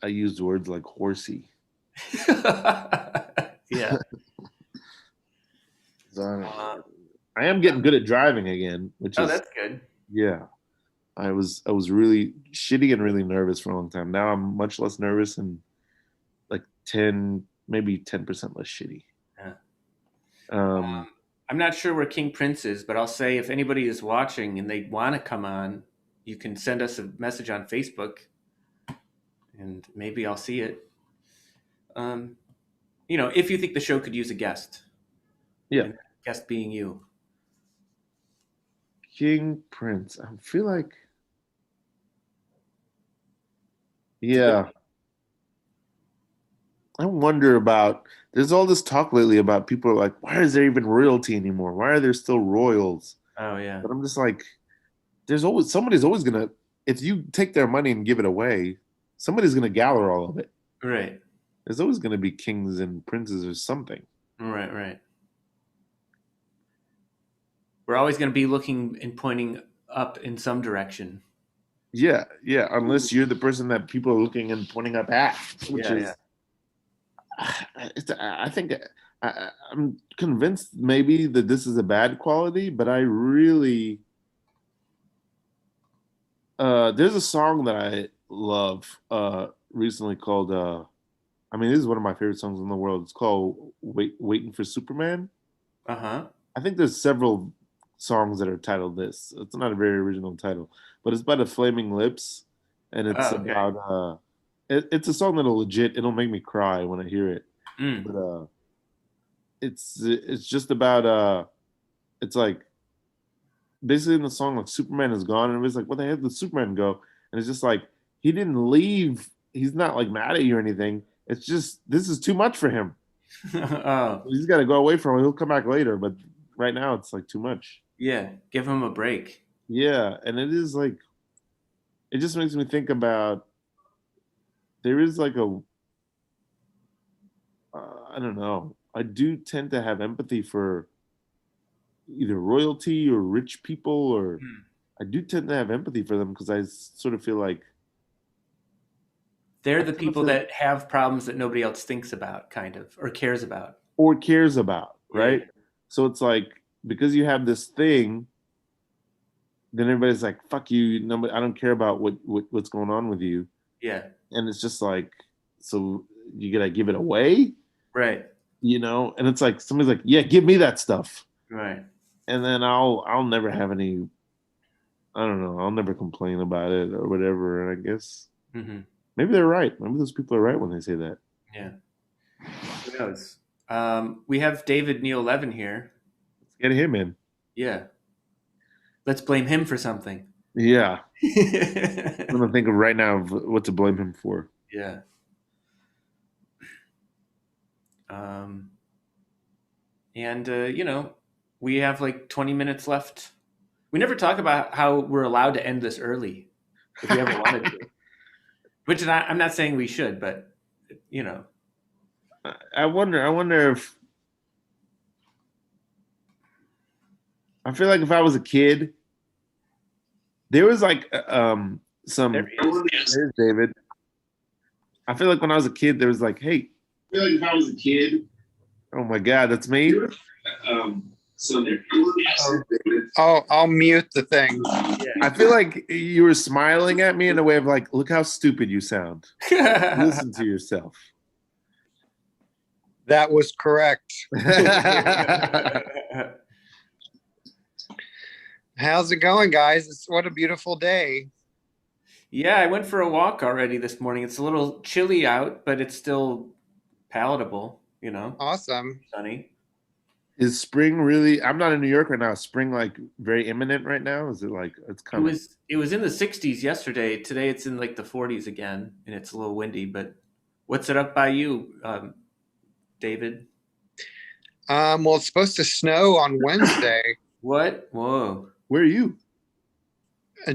used words like horsey. Yeah. So I am getting good at driving again, which is that's good. Yeah. I was really shitty and really nervous for a long time. Now I'm much less nervous and like maybe 10% less shitty. Yeah. I'm not sure where King Prince is, but I'll say if anybody is watching and they want to come on, you can send us a message on Facebook and maybe I'll see it. If you think the show could use a guest. Yeah. Guest being you. King Prince. I feel like, yeah. I wonder about, there's all this talk lately about people are like, why is there even royalty anymore? Why are there still royals? Oh, yeah. But I'm just like, somebody's always going to, if you take their money and give it away, somebody's going to gather all of it. Right. There's always going to be kings and princes or something. Right. We're always going to be looking and pointing up in some direction. Yeah. Unless you're the person that people are looking and pointing up at, which is, I think I'm convinced maybe that this is a bad quality, but I really, there's a song that I love recently called, this is one of my favorite songs in the world. It's called Waiting for Superman. I think there's several songs that are titled this. It's not a very original title, but it's by the Flaming Lips, and it's about it's a song it'll make me cry when I hear it. But it's just about it's like basically in the song, like Superman is gone, and it was like, what the heck did Superman go? And it's just like he didn't leave. He's not like mad at you or anything. It's just this is too much for him. He's got to go away from it. He'll come back later, but right now it's like too much. Yeah, give them a break. Yeah, and it is like, it just makes me think about, there is like I don't know. I do tend to have empathy for either royalty or rich people, or I do tend to have empathy for them because I sort of feel like They're the people that have problems that nobody else thinks about, kind of, or cares about. or cares about, right? Yeah. So it's like, because you have this thing, then everybody's like, "Fuck you! Nobody, I don't care about what's going on with you." Yeah. And it's just like, so you gotta give it away, Right. you know? And it's like somebody's like, "Yeah, give me that stuff," Right. and then I'll never have any. I don't know. I'll never complain about it or whatever. And I guess maybe they're right. Maybe those people are right when they say that. Yeah. Who knows? We have David Neil Levin here. Let's get him in. Yeah. Let's blame him for something. Yeah. I'm gonna think of right now of what to blame him for. Yeah. And you know, we have like 20 minutes left. We never talk about how we're allowed to end this early if we ever wanted to. Which I'm not saying we should, but you know. I wonder if I feel like if I was a kid, there was like some. There's David. I feel like when I was a kid, there was like, hey. I feel like if I was a kid. Oh my God, that's me. Oh, I'll mute the thing. I feel like you were smiling at me in a way of like, look how stupid you sound. Listen to yourself. That was correct. How's it going, guys? What a beautiful day. Yeah, I went for a walk already this morning. It's a little chilly out, but it's still palatable, you know. Awesome. Sunny. Is spring really? I'm not in New York right now. Is spring like very imminent right now? Is it like it's coming? It was in the 60s yesterday. Today it's in like the 40s again, and it's a little windy. But what's it up by you, David? Well, it's supposed to snow on Wednesday. What? Whoa. Where are you?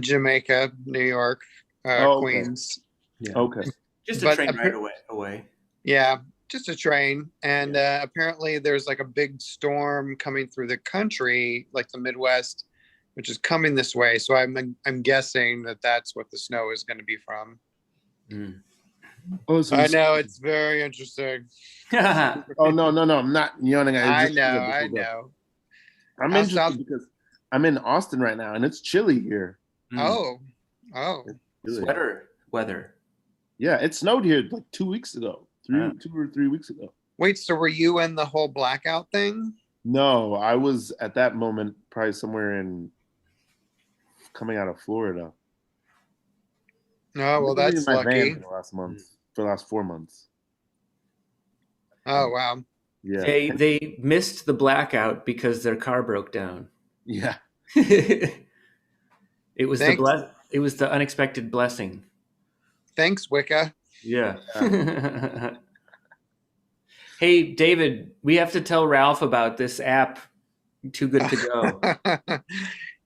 Jamaica, New York, okay. Queens. Yeah. Okay. Just a train ride away. Yeah, just a train. And apparently there's like a big storm coming through the country, like the Midwest, which is coming this way. So I'm guessing that that's what the snow is going to be from. Mm. Oh, so I know, it's very interesting. Oh no! I'm not yawning. I know. I'm interested because I'm in Austin right now, and it's chilly here. Oh. Sweater weather. Yeah, it snowed here like 2 weeks ago, 2 or 3 weeks ago. Wait, so were you in the whole blackout thing? No, I was at that moment probably somewhere coming out of Florida. Oh, well, that's lucky. For the last 4 months. Oh, wow. Yeah. They missed the blackout because their car broke down. Yeah. It was the unexpected blessing. Thanks, Wicca. Yeah. Hey, David, we have to tell Ralph about this app, Too Good to Go.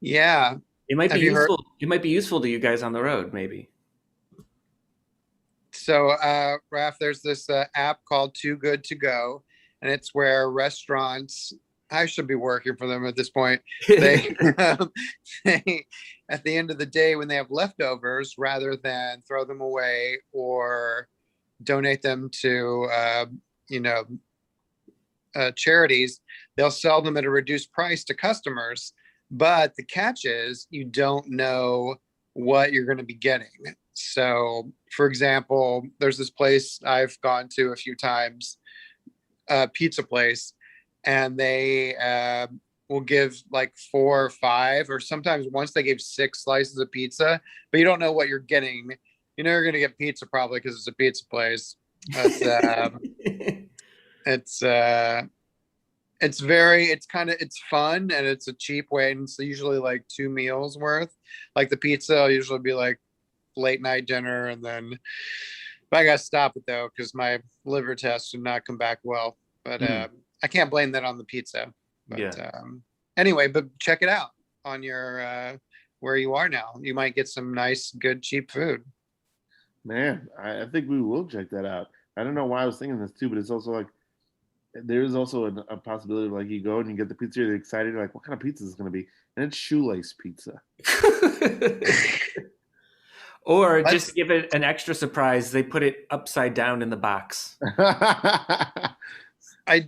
Yeah. It might be useful. It might be useful to you guys on the road, maybe. So, Ralph, there's this app called Too Good to Go, and it's where restaurants, I should be working for them at this point. They, at the end of the day, when they have leftovers, rather than throw them away or donate them to, charities, they'll sell them at a reduced price to customers. But the catch is you don't know what you're going to be getting. So, for example, there's this place I've gone to a few times, pizza place, and they will give like 4 or 5, or sometimes once they gave 6 slices of pizza, but you don't know what you're getting. You know you're going to get pizza probably because it's a pizza place. It's fun, and it's a cheap way, and it's usually like 2 meals worth. Like the pizza will usually be like late night dinner, and then I gotta stop it though because my liver test did not come back well. But I can't blame that on the pizza. But, anyway, but check it out on your where you are now. You might get some nice, good, cheap food. Man, I think we will check that out. I don't know why I was thinking this too, but it's also like there is also a possibility of like you go and you get the pizza, you're excited, you're like, what kind of pizza is this going to be? And it's shoelace pizza. Or just to give it an extra surprise, they put it upside down in the box. I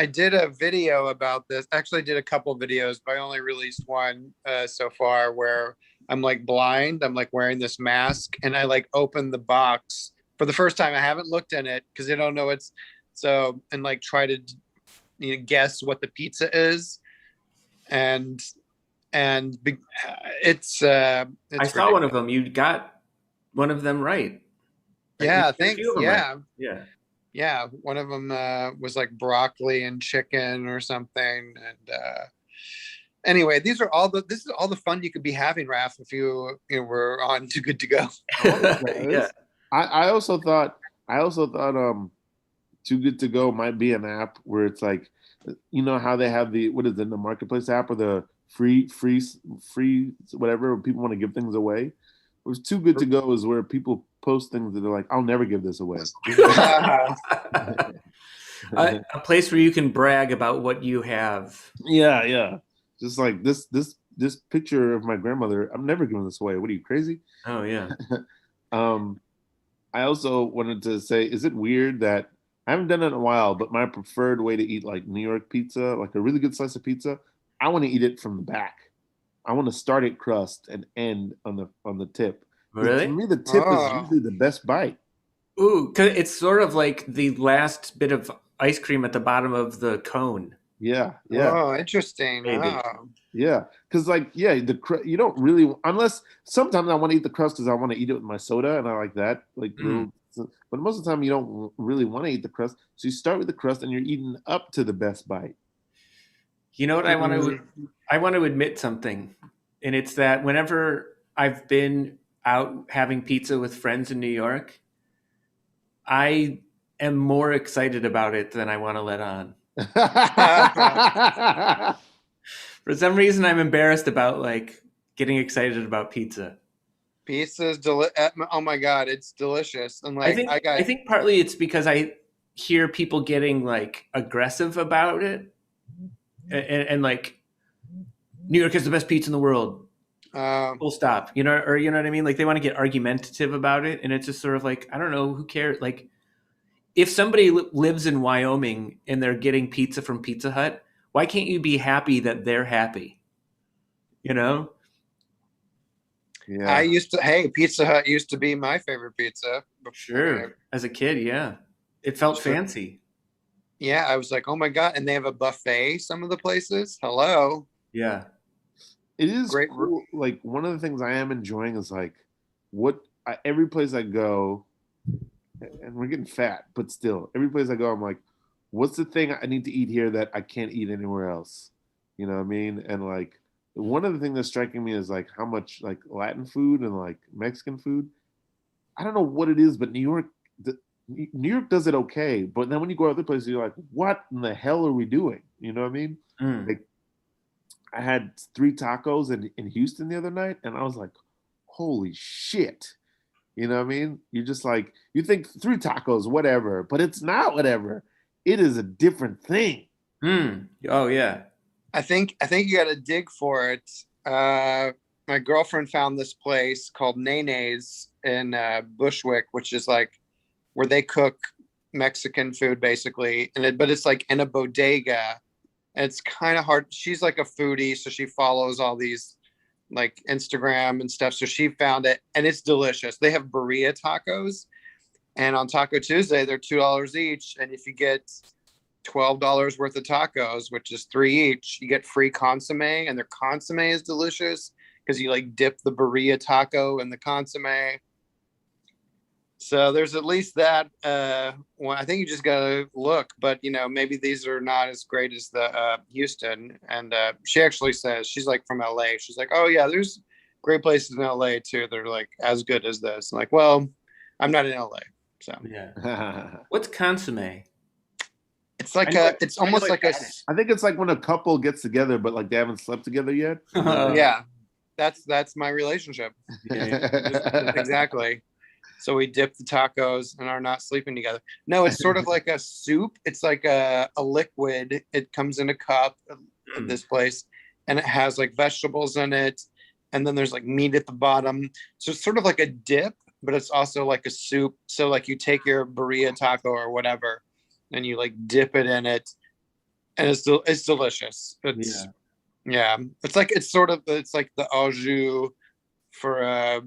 did a video about this. Actually, I did a couple videos, but I only released one so far where I'm like blind. I'm like wearing this mask and I like open the box for the first time. I haven't looked in it because I don't know it's so, and like try to guess what the pizza is. And it's I saw one of them. You got one of them right. Yeah, thanks. Yeah. Right. Yeah. Yeah, one of them was like broccoli and chicken or something. And anyway, this is all the fun you could be having, Raph, if you were on Too Good to Go. Yeah. I also thought Too Good to Go might be an app where it's like, how they have the the marketplace app or the free whatever, where people want to give things away. It was Too Good to Go is where people post things that are like, I'll never give this away. A place where you can brag about what you have. Yeah. Just like this picture of my grandmother, I'm never giving this away. What are you, crazy? Oh yeah. I also wanted to say, is it weird that I haven't done it in a while, but my preferred way to eat like New York pizza, like a really good slice of pizza, I want to eat it from the back. I want to start at crust and end on the tip. Really? To me, the tip is usually the best bite. Ooh, 'cause it's sort of like the last bit of ice cream at the bottom of the cone. Yeah. Oh, interesting. Maybe. Oh. Yeah, because you don't really, unless sometimes I want to eat the crust because I want to eat it with my soda and I like that. But most of the time you don't really want to eat the crust, so you start with the crust and you're eating up to the best bite. You know what I want to admit something, and it's that whenever I've been out having pizza with friends in New York, I am more excited about it than I want to let on. For some reason, I'm embarrassed about like getting excited about pizza. Pizza's oh my God, it's delicious. And like I think partly it's because I hear people getting like aggressive about it, and like New York is the best pizza in the world. Full stop. Or you know what I mean? Like they want to get argumentative about it, and it's just sort of like, I don't know, who cares? Like if somebody lives in Wyoming and they're getting pizza from Pizza Hut, why can't you be happy that they're happy? Yeah. Pizza Hut used to be my favorite pizza. Sure. As a kid, yeah. It felt fancy. Yeah, I was like, oh my God. And they have a buffet, some of the places. Hello. Yeah. It is great. Cool. Like one of the things I am enjoying is like every place I go, and we're getting fat, but still, every place I go, I'm like, what's the thing I need to eat here that I can't eat anywhere else? You know what I mean? And like one of the things that's striking me is like how much like Latin food and like Mexican food, I don't know what it is, but New York does it okay. But then when you go other places, you're like, what in the hell are we doing? You know what I mean? Like I had 3 tacos in Houston the other night, and I was like, holy shit. You know what I mean? You're just like, you think 3 tacos, whatever, but it's not whatever. It is a different thing. Oh yeah. I think you got to dig for it. My girlfriend found this place called Nene's in Bushwick, which is like where they cook Mexican food basically, but it's like in a bodega. And it's kind of hard. She's like a foodie, so she follows all these like Instagram and stuff. So she found it, and it's delicious. They have burrito tacos, and on Taco Tuesday they're $2 each. And if you get $12 worth of tacos, which is 3 each, you get free consomme, and their consomme is delicious because you like dip the burrito taco in the consomme. So there's at least that. Well, I think you just gotta look, but maybe these are not as great as the Houston. And she actually says, she's like from LA. She's like, oh yeah, there's great places in LA too. They're like as good as this. I'm like, well, I'm not in LA, so yeah. What's consomme? It's like it's I know almost I've like a, had it. I think it's like when a couple gets together, but like they haven't slept together yet. yeah, that's my relationship. Yeah. Exactly. So we dip the tacos and are not sleeping together. No, it's sort of like a soup. It's like a liquid. It comes in a cup at this place, and it has like vegetables in it, and then there's like meat at the bottom. So it's sort of like a dip, but it's also like a soup. So like you take your burrito taco or whatever, and you like dip it in it, and it's delicious. It's yeah. It's like it's like the au jus for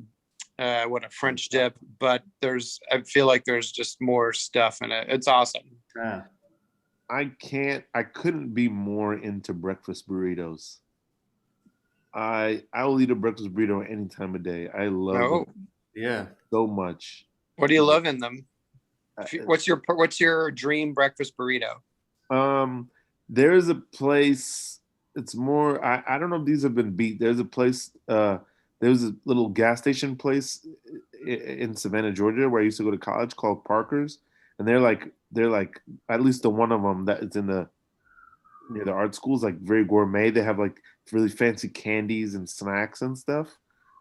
what a French dip, but I feel like there's just more stuff in it. It's awesome. I couldn't be more into breakfast burritos. I will eat a breakfast burrito any time of day. I love it so much. What do you love in them? What's your dream breakfast burrito? There's a place, it's more I don't know if these have been beat. There's a place there's a little gas station place in Savannah, Georgia, where I used to go to college called Parker's, and they're like at least the one of them that is near the art schools, like very gourmet. They have like really fancy candies and snacks and stuff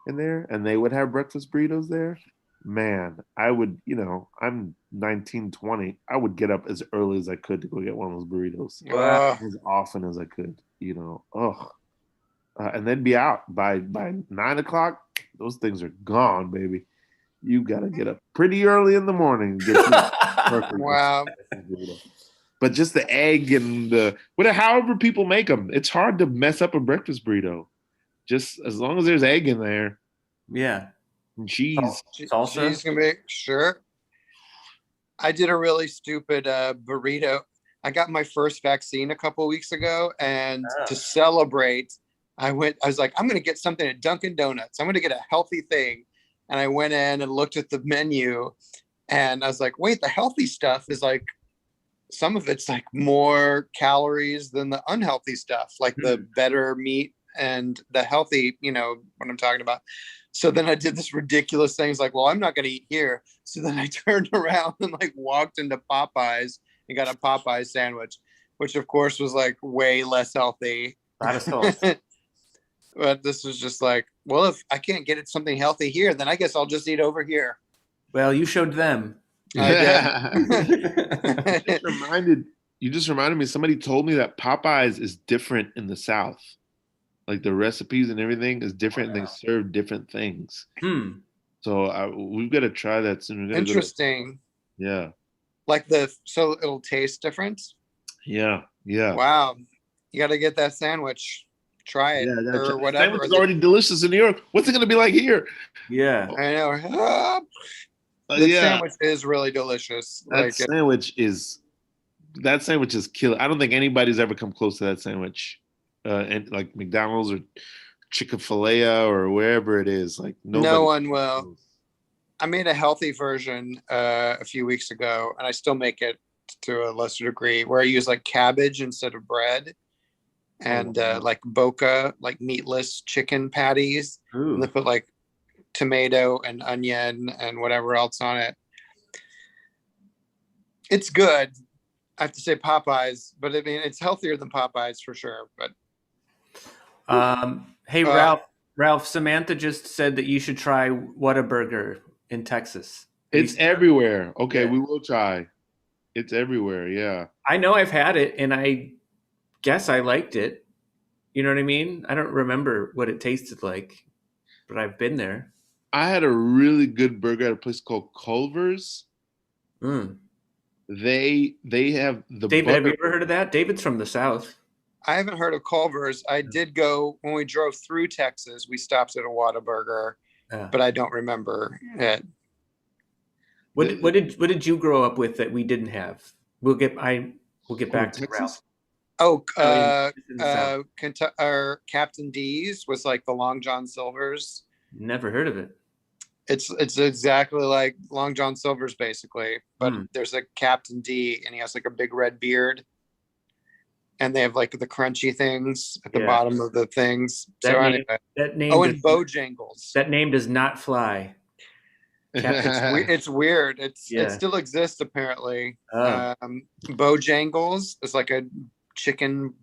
in there, and they would have breakfast burritos there. Man, I would, I'm 19, 20. I would get up as early as I could to go get one of those burritos as often as I could, and then be out by 9 o'clock. Those things are gone, baby. You gotta get up pretty early in the morning to get perfect. Wow. But just the egg and however people make them, it's hard to mess up a breakfast burrito. Just as long as there's egg in there. Yeah. And cheese. Salsa. Cheese can be, sure. I did a really stupid burrito. I got my first vaccine a couple of weeks ago, and to celebrate, I was like, I'm going to get something at Dunkin' Donuts. I'm going to get a healthy thing. And I went in and looked at the menu, and I was like, wait, the healthy stuff is like, some of it's like more calories than the unhealthy stuff, like the better meat and the healthy, what I'm talking about. So then I did this ridiculous thing. It's like, well, I'm not going to eat here. So then I turned around and like walked into Popeyes and got a Popeyes sandwich, which of course was like way less healthy. But this was just like, well, if I can't get it something healthy here, then I guess I'll just eat over here. Well, you showed them. I did. You just reminded me, somebody told me that Popeyes is different in the South. Like the recipes and everything is different, and they serve different things. So we've got to try that soon. Interesting. Yeah. Like so it'll taste different? Yeah. Wow. You got to get that sandwich. Try it or whatever. Sandwich is already delicious in New York. What's it going to be like here? Yeah. I know. The sandwich is really delicious. That sandwich is killer. I don't think anybody's ever come close to that sandwich. And like McDonald's or Chick-fil-A or wherever it is, like no one will. I made a healthy version a few weeks ago, and I still make it to a lesser degree, where I use like cabbage instead of bread, and like boca, like meatless chicken patties. Ooh. And they put like tomato and onion and whatever else on it. It's good. I have to say Popeyes, but I mean it's healthier than Popeyes for sure. But hey, Ralph, Samantha just said that you should try Whataburger in Texas. It's everywhere. Okay, we will try. It's everywhere. Yeah. I know I've had it, and I guess I liked it. You know what I mean? I don't remember what it tasted like, but I've been there. I had a really good burger at a place called Culver's. They have the David, have you ever heard of that? David's from the South. I haven't heard of Culver's. I did go when we drove through Texas. We stopped at a Whataburger, but I don't remember it. What did you grow up with that we didn't have? We'll get back to Ralph. Captain D's was like the Long John Silver's. Never heard of it. It's exactly like Long John Silver's basically, but there's a Captain D, and he has like a big red beard, and they have like the crunchy things at the bottom of the things. And Bojangles. That name does not fly. It's weird. It Yeah. still exists apparently. Oh. Bojangles is like a chicken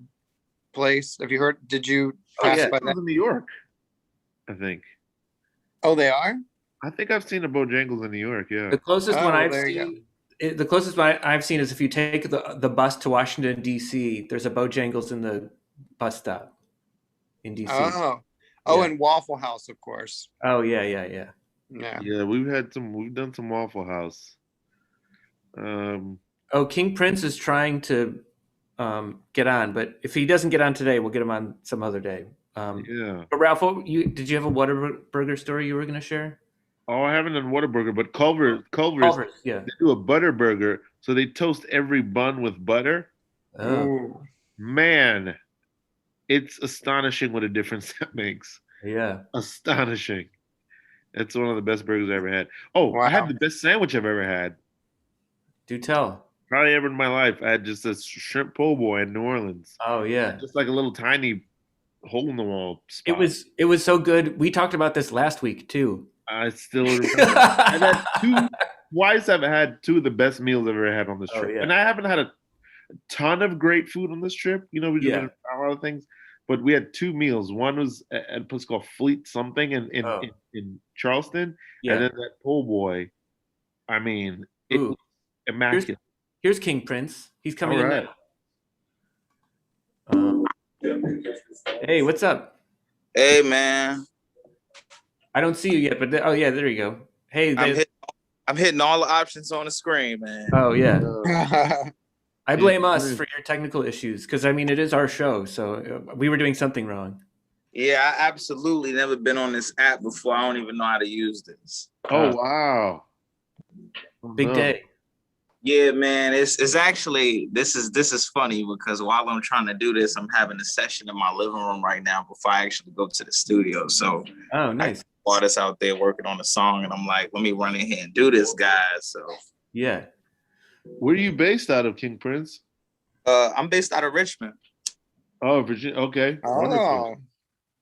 place. Have you heard? Did you pass yeah. by That was that? in New York, I think. Oh, they are. I think I've seen a Bojangles in New York. Yeah. The closest Oh, one well, I've there you seen, the closest one I've seen is if you take the bus to Washington D.C. There's a Bojangles in the bus stop in D.C. Oh, Yeah. and Waffle House, of course. Oh yeah. Yeah. Yeah, we've done some Waffle House. Oh, King Prince is trying to get on, but if he doesn't get on today, we'll get him on some other day. Yeah. But Ralph, did you have a Whataburger story you were going to share? Oh, I haven't done Whataburger, but Culver's, yeah. they do a butter burger, so they toast every bun with butter. Oh, Ooh. Man, it's astonishing what a difference that makes. yeah. Astonishing. It's one of the best burgers I ever had. Oh, I had Wow. the best sandwich I've ever had. Do tell. Probably ever in my life. I had just a shrimp po' boy in New Orleans. Oh, yeah. Just like a little tiny hole in the wall spot. It was so good. We talked about this last week too. I still remember. I've had twice I've had two of the best meals I've ever had on this Oh, trip. yeah. And I haven't had a ton of great food on this trip. You know, we just had a lot of things. But we had two meals. One was at a place called Fleet something in Charleston. Yeah. And then that po' boy. I mean, it was immaculate. Here's King Prince. He's coming All in right. now. Hey, what's up? Hey, man. I don't see you yet, but oh yeah, there you go. Hey, I'm hitting all the options on the screen, man. oh yeah. I blame us Prince. for your technical issues because I mean it is our show, so we were doing something wrong. Yeah, I absolutely never been on this app before. I don't even know how to use this. Oh, wow. Oh, Big no. day. Yeah, man. It's actually this is funny because while I'm trying to do this, I'm having a session in my living room right now before I actually go to the studio. So Oh, nice. artists out there working on a song, and I'm like, let me run in here and do this, guys. So Yeah. Where are you based out of, King Prince? I'm based out of Richmond. Oh, Virginia. Okay. Wonderful. Oh,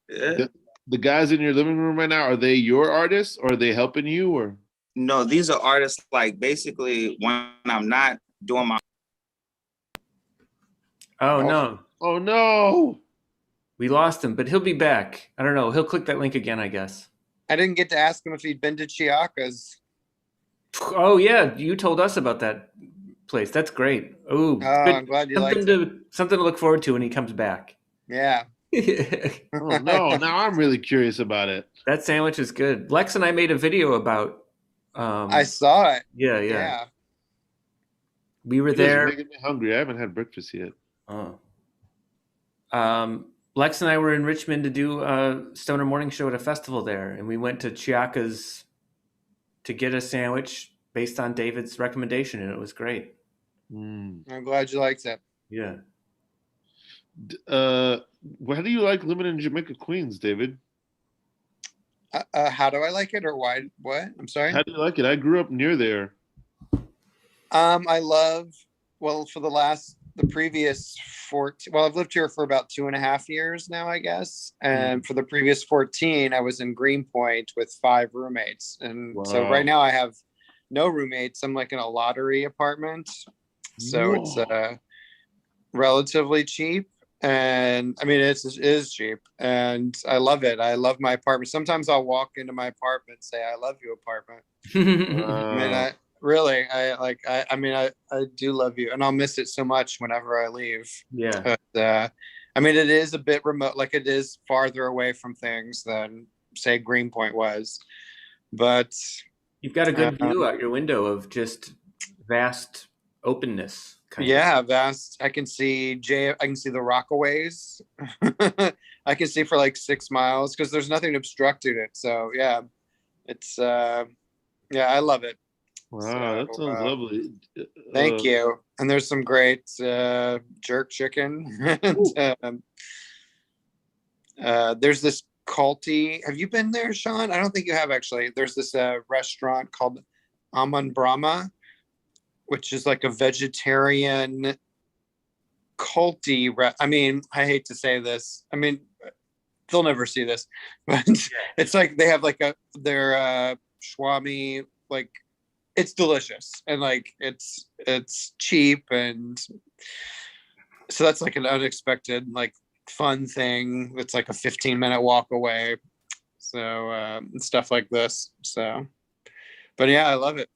Yeah. The guys in your living room right now, are they your artists or are they helping you or? No, these are artists like basically when I'm not doing my Oh no, Oh, no. we lost him, but he'll be back. I don't know. He'll click that link again, I guess. I didn't get to ask him if he'd been to Chiaka's. Oh yeah, you told us about that place. That's great. Oh, I'm glad you liked it. Something to look forward to when he comes back. Yeah. Oh, no. Now I'm really curious about it. That sandwich is good. Lex and I made a video about. I saw it. Yeah. Yeah. We were You guys are there. making me hungry. I haven't had breakfast yet. Oh. Lex and I were in Richmond to do a Stoner Morning Show at a festival there, and we went to Chiaka's to get a sandwich based on David's recommendation, and it was great. Mm. I'm glad you liked it. Yeah. How do you like living in Jamaica, Queens, David? How do I like it or why? What? I'm sorry. How do you like it? I grew up near there. I love, well, for the previous 14, well, I've lived here for about 2.5 years now, I guess. And for the previous 14, I was in Greenpoint with 5 roommates. And so Wow. right now I have no roommates. I'm like in a lottery apartment. So Whoa. it's relatively cheap. And I mean, it is cheap and I love it. I love my apartment. Sometimes I'll walk into my apartment and say, I love you, apartment. I mean, I do love you and I'll miss it so much whenever I leave. Yeah. But, I mean, it is a bit remote, like it is farther away from things than say Greenpoint was, but You've got a good view out your window of just vast openness. Yeah, vast. I can see the Rockaways. I can see for like 6 miles because there's nothing obstructing it. So yeah, it's I love it. Wow, that sounds lovely. Thank you. And there's some great jerk chicken. And, there's this culty. Have you been there, Sean? I don't think you have actually. There's this restaurant called Aman Brahma, which is like a vegetarian culty. I mean, I hate to say this. I mean, they'll never see this, but it's like they have like their Swami like it's delicious and like it's cheap, and so that's like an unexpected like fun thing. It's like a 15-minute walk away. So stuff like this. So, but yeah, I love it.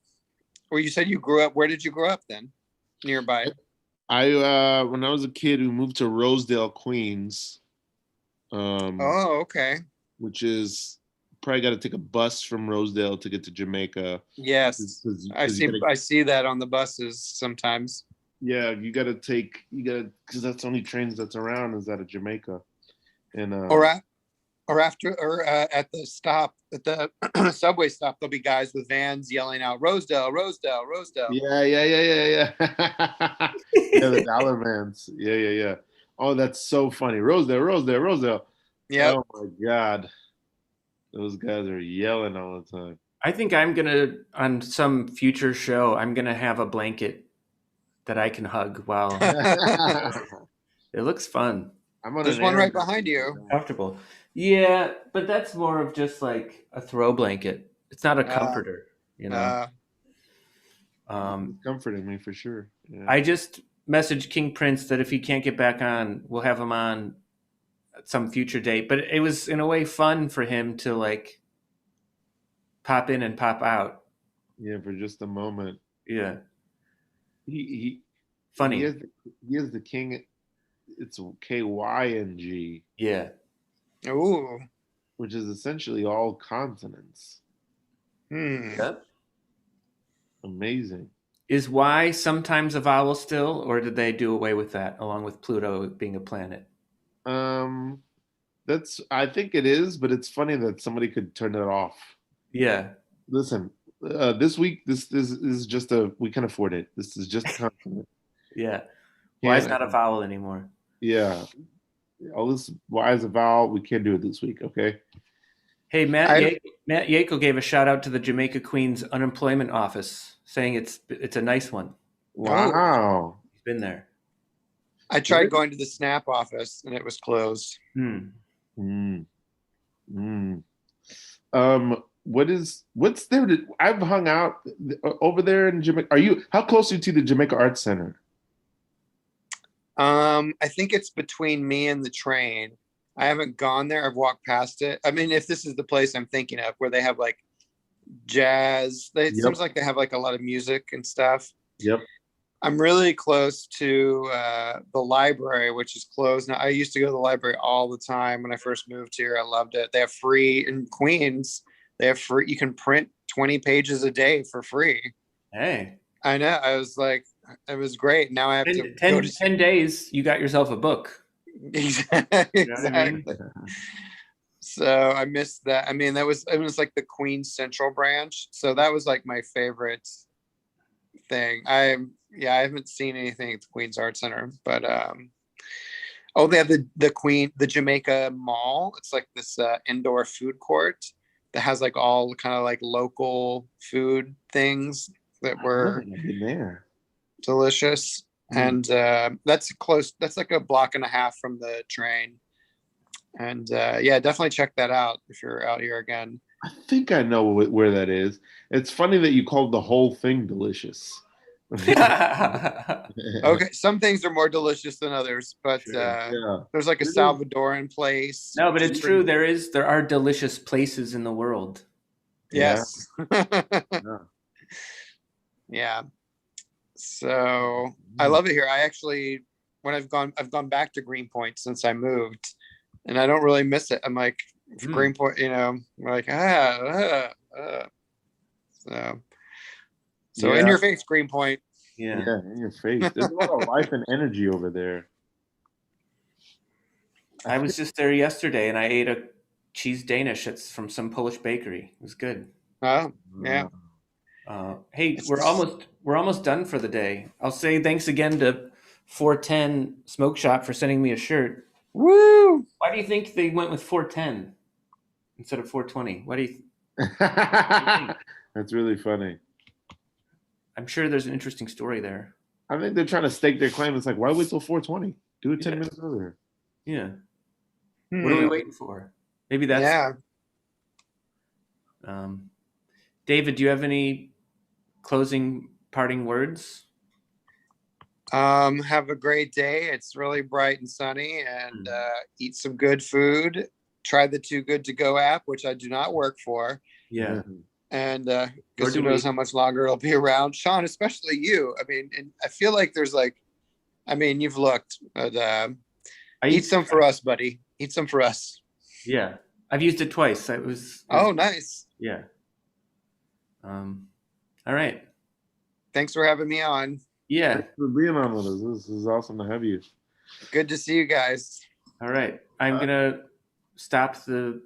Well, you said you grew up. Where did you grow up then? Nearby. I when I was a kid, we moved to Rosedale, Queens. Oh, okay. Which is probably got to take a bus from Rosedale to get to Jamaica. Yes, I see that on the buses sometimes. Yeah, you got to because that's the only trains that's around is out of Jamaica, and at the stop at the subway stop, there'll be guys with vans yelling out Rosedale, Rosedale, Rosedale. Yeah. Yeah, the dollar vans. Yeah. Oh, that's so funny. Rosedale, Rosedale, Rosedale. Yeah. Oh my God. Those guys are yelling all the time. I think on some future show, I'm going to have a blanket that I can hug while it looks fun. There's one right behind you. Comfortable. Yeah, but that's more of just like a throw blanket. It's not a comforter, you know. Comforting me for sure. Yeah. I just messaged King Prince that if he can't get back on, we'll have him on at some future date. But it was in a way fun for him to like pop in and pop out. Yeah, for just a moment. Yeah. He funny. He is the king. It's KYNG. Yeah. Ooh. Which is essentially all consonants. Yep. Amazing. Is Y sometimes a vowel still, or did they do away with that along with Pluto being a planet? I think it is, but it's funny that somebody could turn it off. Yeah. Listen, this week this is just we can afford it. This is just a consonant. Yeah. Y is not a vowel anymore. Yeah. All this Y is a vowel. We can't do it this week, okay? Hey, Matt Yako gave a shout out to the Jamaica Queens unemployment office, saying it's a nice one. Wow. He's been there. I tried going to the SNAP office and it was closed. What's there I've hung out over there in Jamaica. How close are you to the Jamaica Arts Center? I think it's between me and the train. I haven't gone there. I've walked past it. I mean, if this is the place I'm thinking of where they have like jazz, it seems like they have like a lot of music and stuff. Yep. I'm really close to the library, which is closed now. I used to go to the library all the time when I first moved here. I loved it. They have free in Queens. They have free. You can print 20 pages a day for free. Hey. I know. I was like, it was great. Now I have 10 days. You got yourself a book. Exactly. You know what I mean? So I missed that. I mean, it was like the Queens Central branch. So that was like my favorite thing. I haven't seen anything at the Queens Art Center, but they have the Jamaica Mall. It's like this indoor food court that has like all kind of like local food things that were there. Delicious. And that's close. That's like a block and a half from the train. And definitely check that out if you're out here again. I think I know where that is. It's funny that you called the whole thing delicious. Okay, some things are more delicious than others, but there's like a Salvadoran place. No, but it's true. There are delicious places in the world. Yes. Yeah. So I love it here. I actually, when I've gone back to Greenpoint since I moved, and I don't really miss it. I'm like Greenpoint, I'm like so in your face, Greenpoint. Yeah, in your face. There's a lot of life and energy over there. I was just there yesterday, and I ate a cheese Danish. It's from some Polish bakery. It was good. Oh, yeah. Hey, we're almost done for the day. I'll say thanks again to 410 Smoke Shop for sending me a shirt. Woo! Why do you think they went with 410 instead of 420? What do you think? That's really funny. I'm sure there's an interesting story there. I think they're trying to stake their claim. It's like, why wait till 420? Do it 10 minutes earlier. Yeah. What are we waiting for? Maybe that's... Yeah. David, do you have any closing parting words? Have a great day. It's really bright and sunny, and eat some good food. Try the Too Good to Go app, which I do not work for. Yeah. And because who knows how much longer it'll be around. Sean, especially you. I mean, and I feel like there's like, I mean, you've looked at eat some for us, buddy. Eat some for us. Yeah. I've used it twice. It was oh, nice. Yeah. All right. Thanks for having me on. Yeah. Thanks for being on with us. This is awesome to have you. Good to see you guys. All right. I'm going to stop the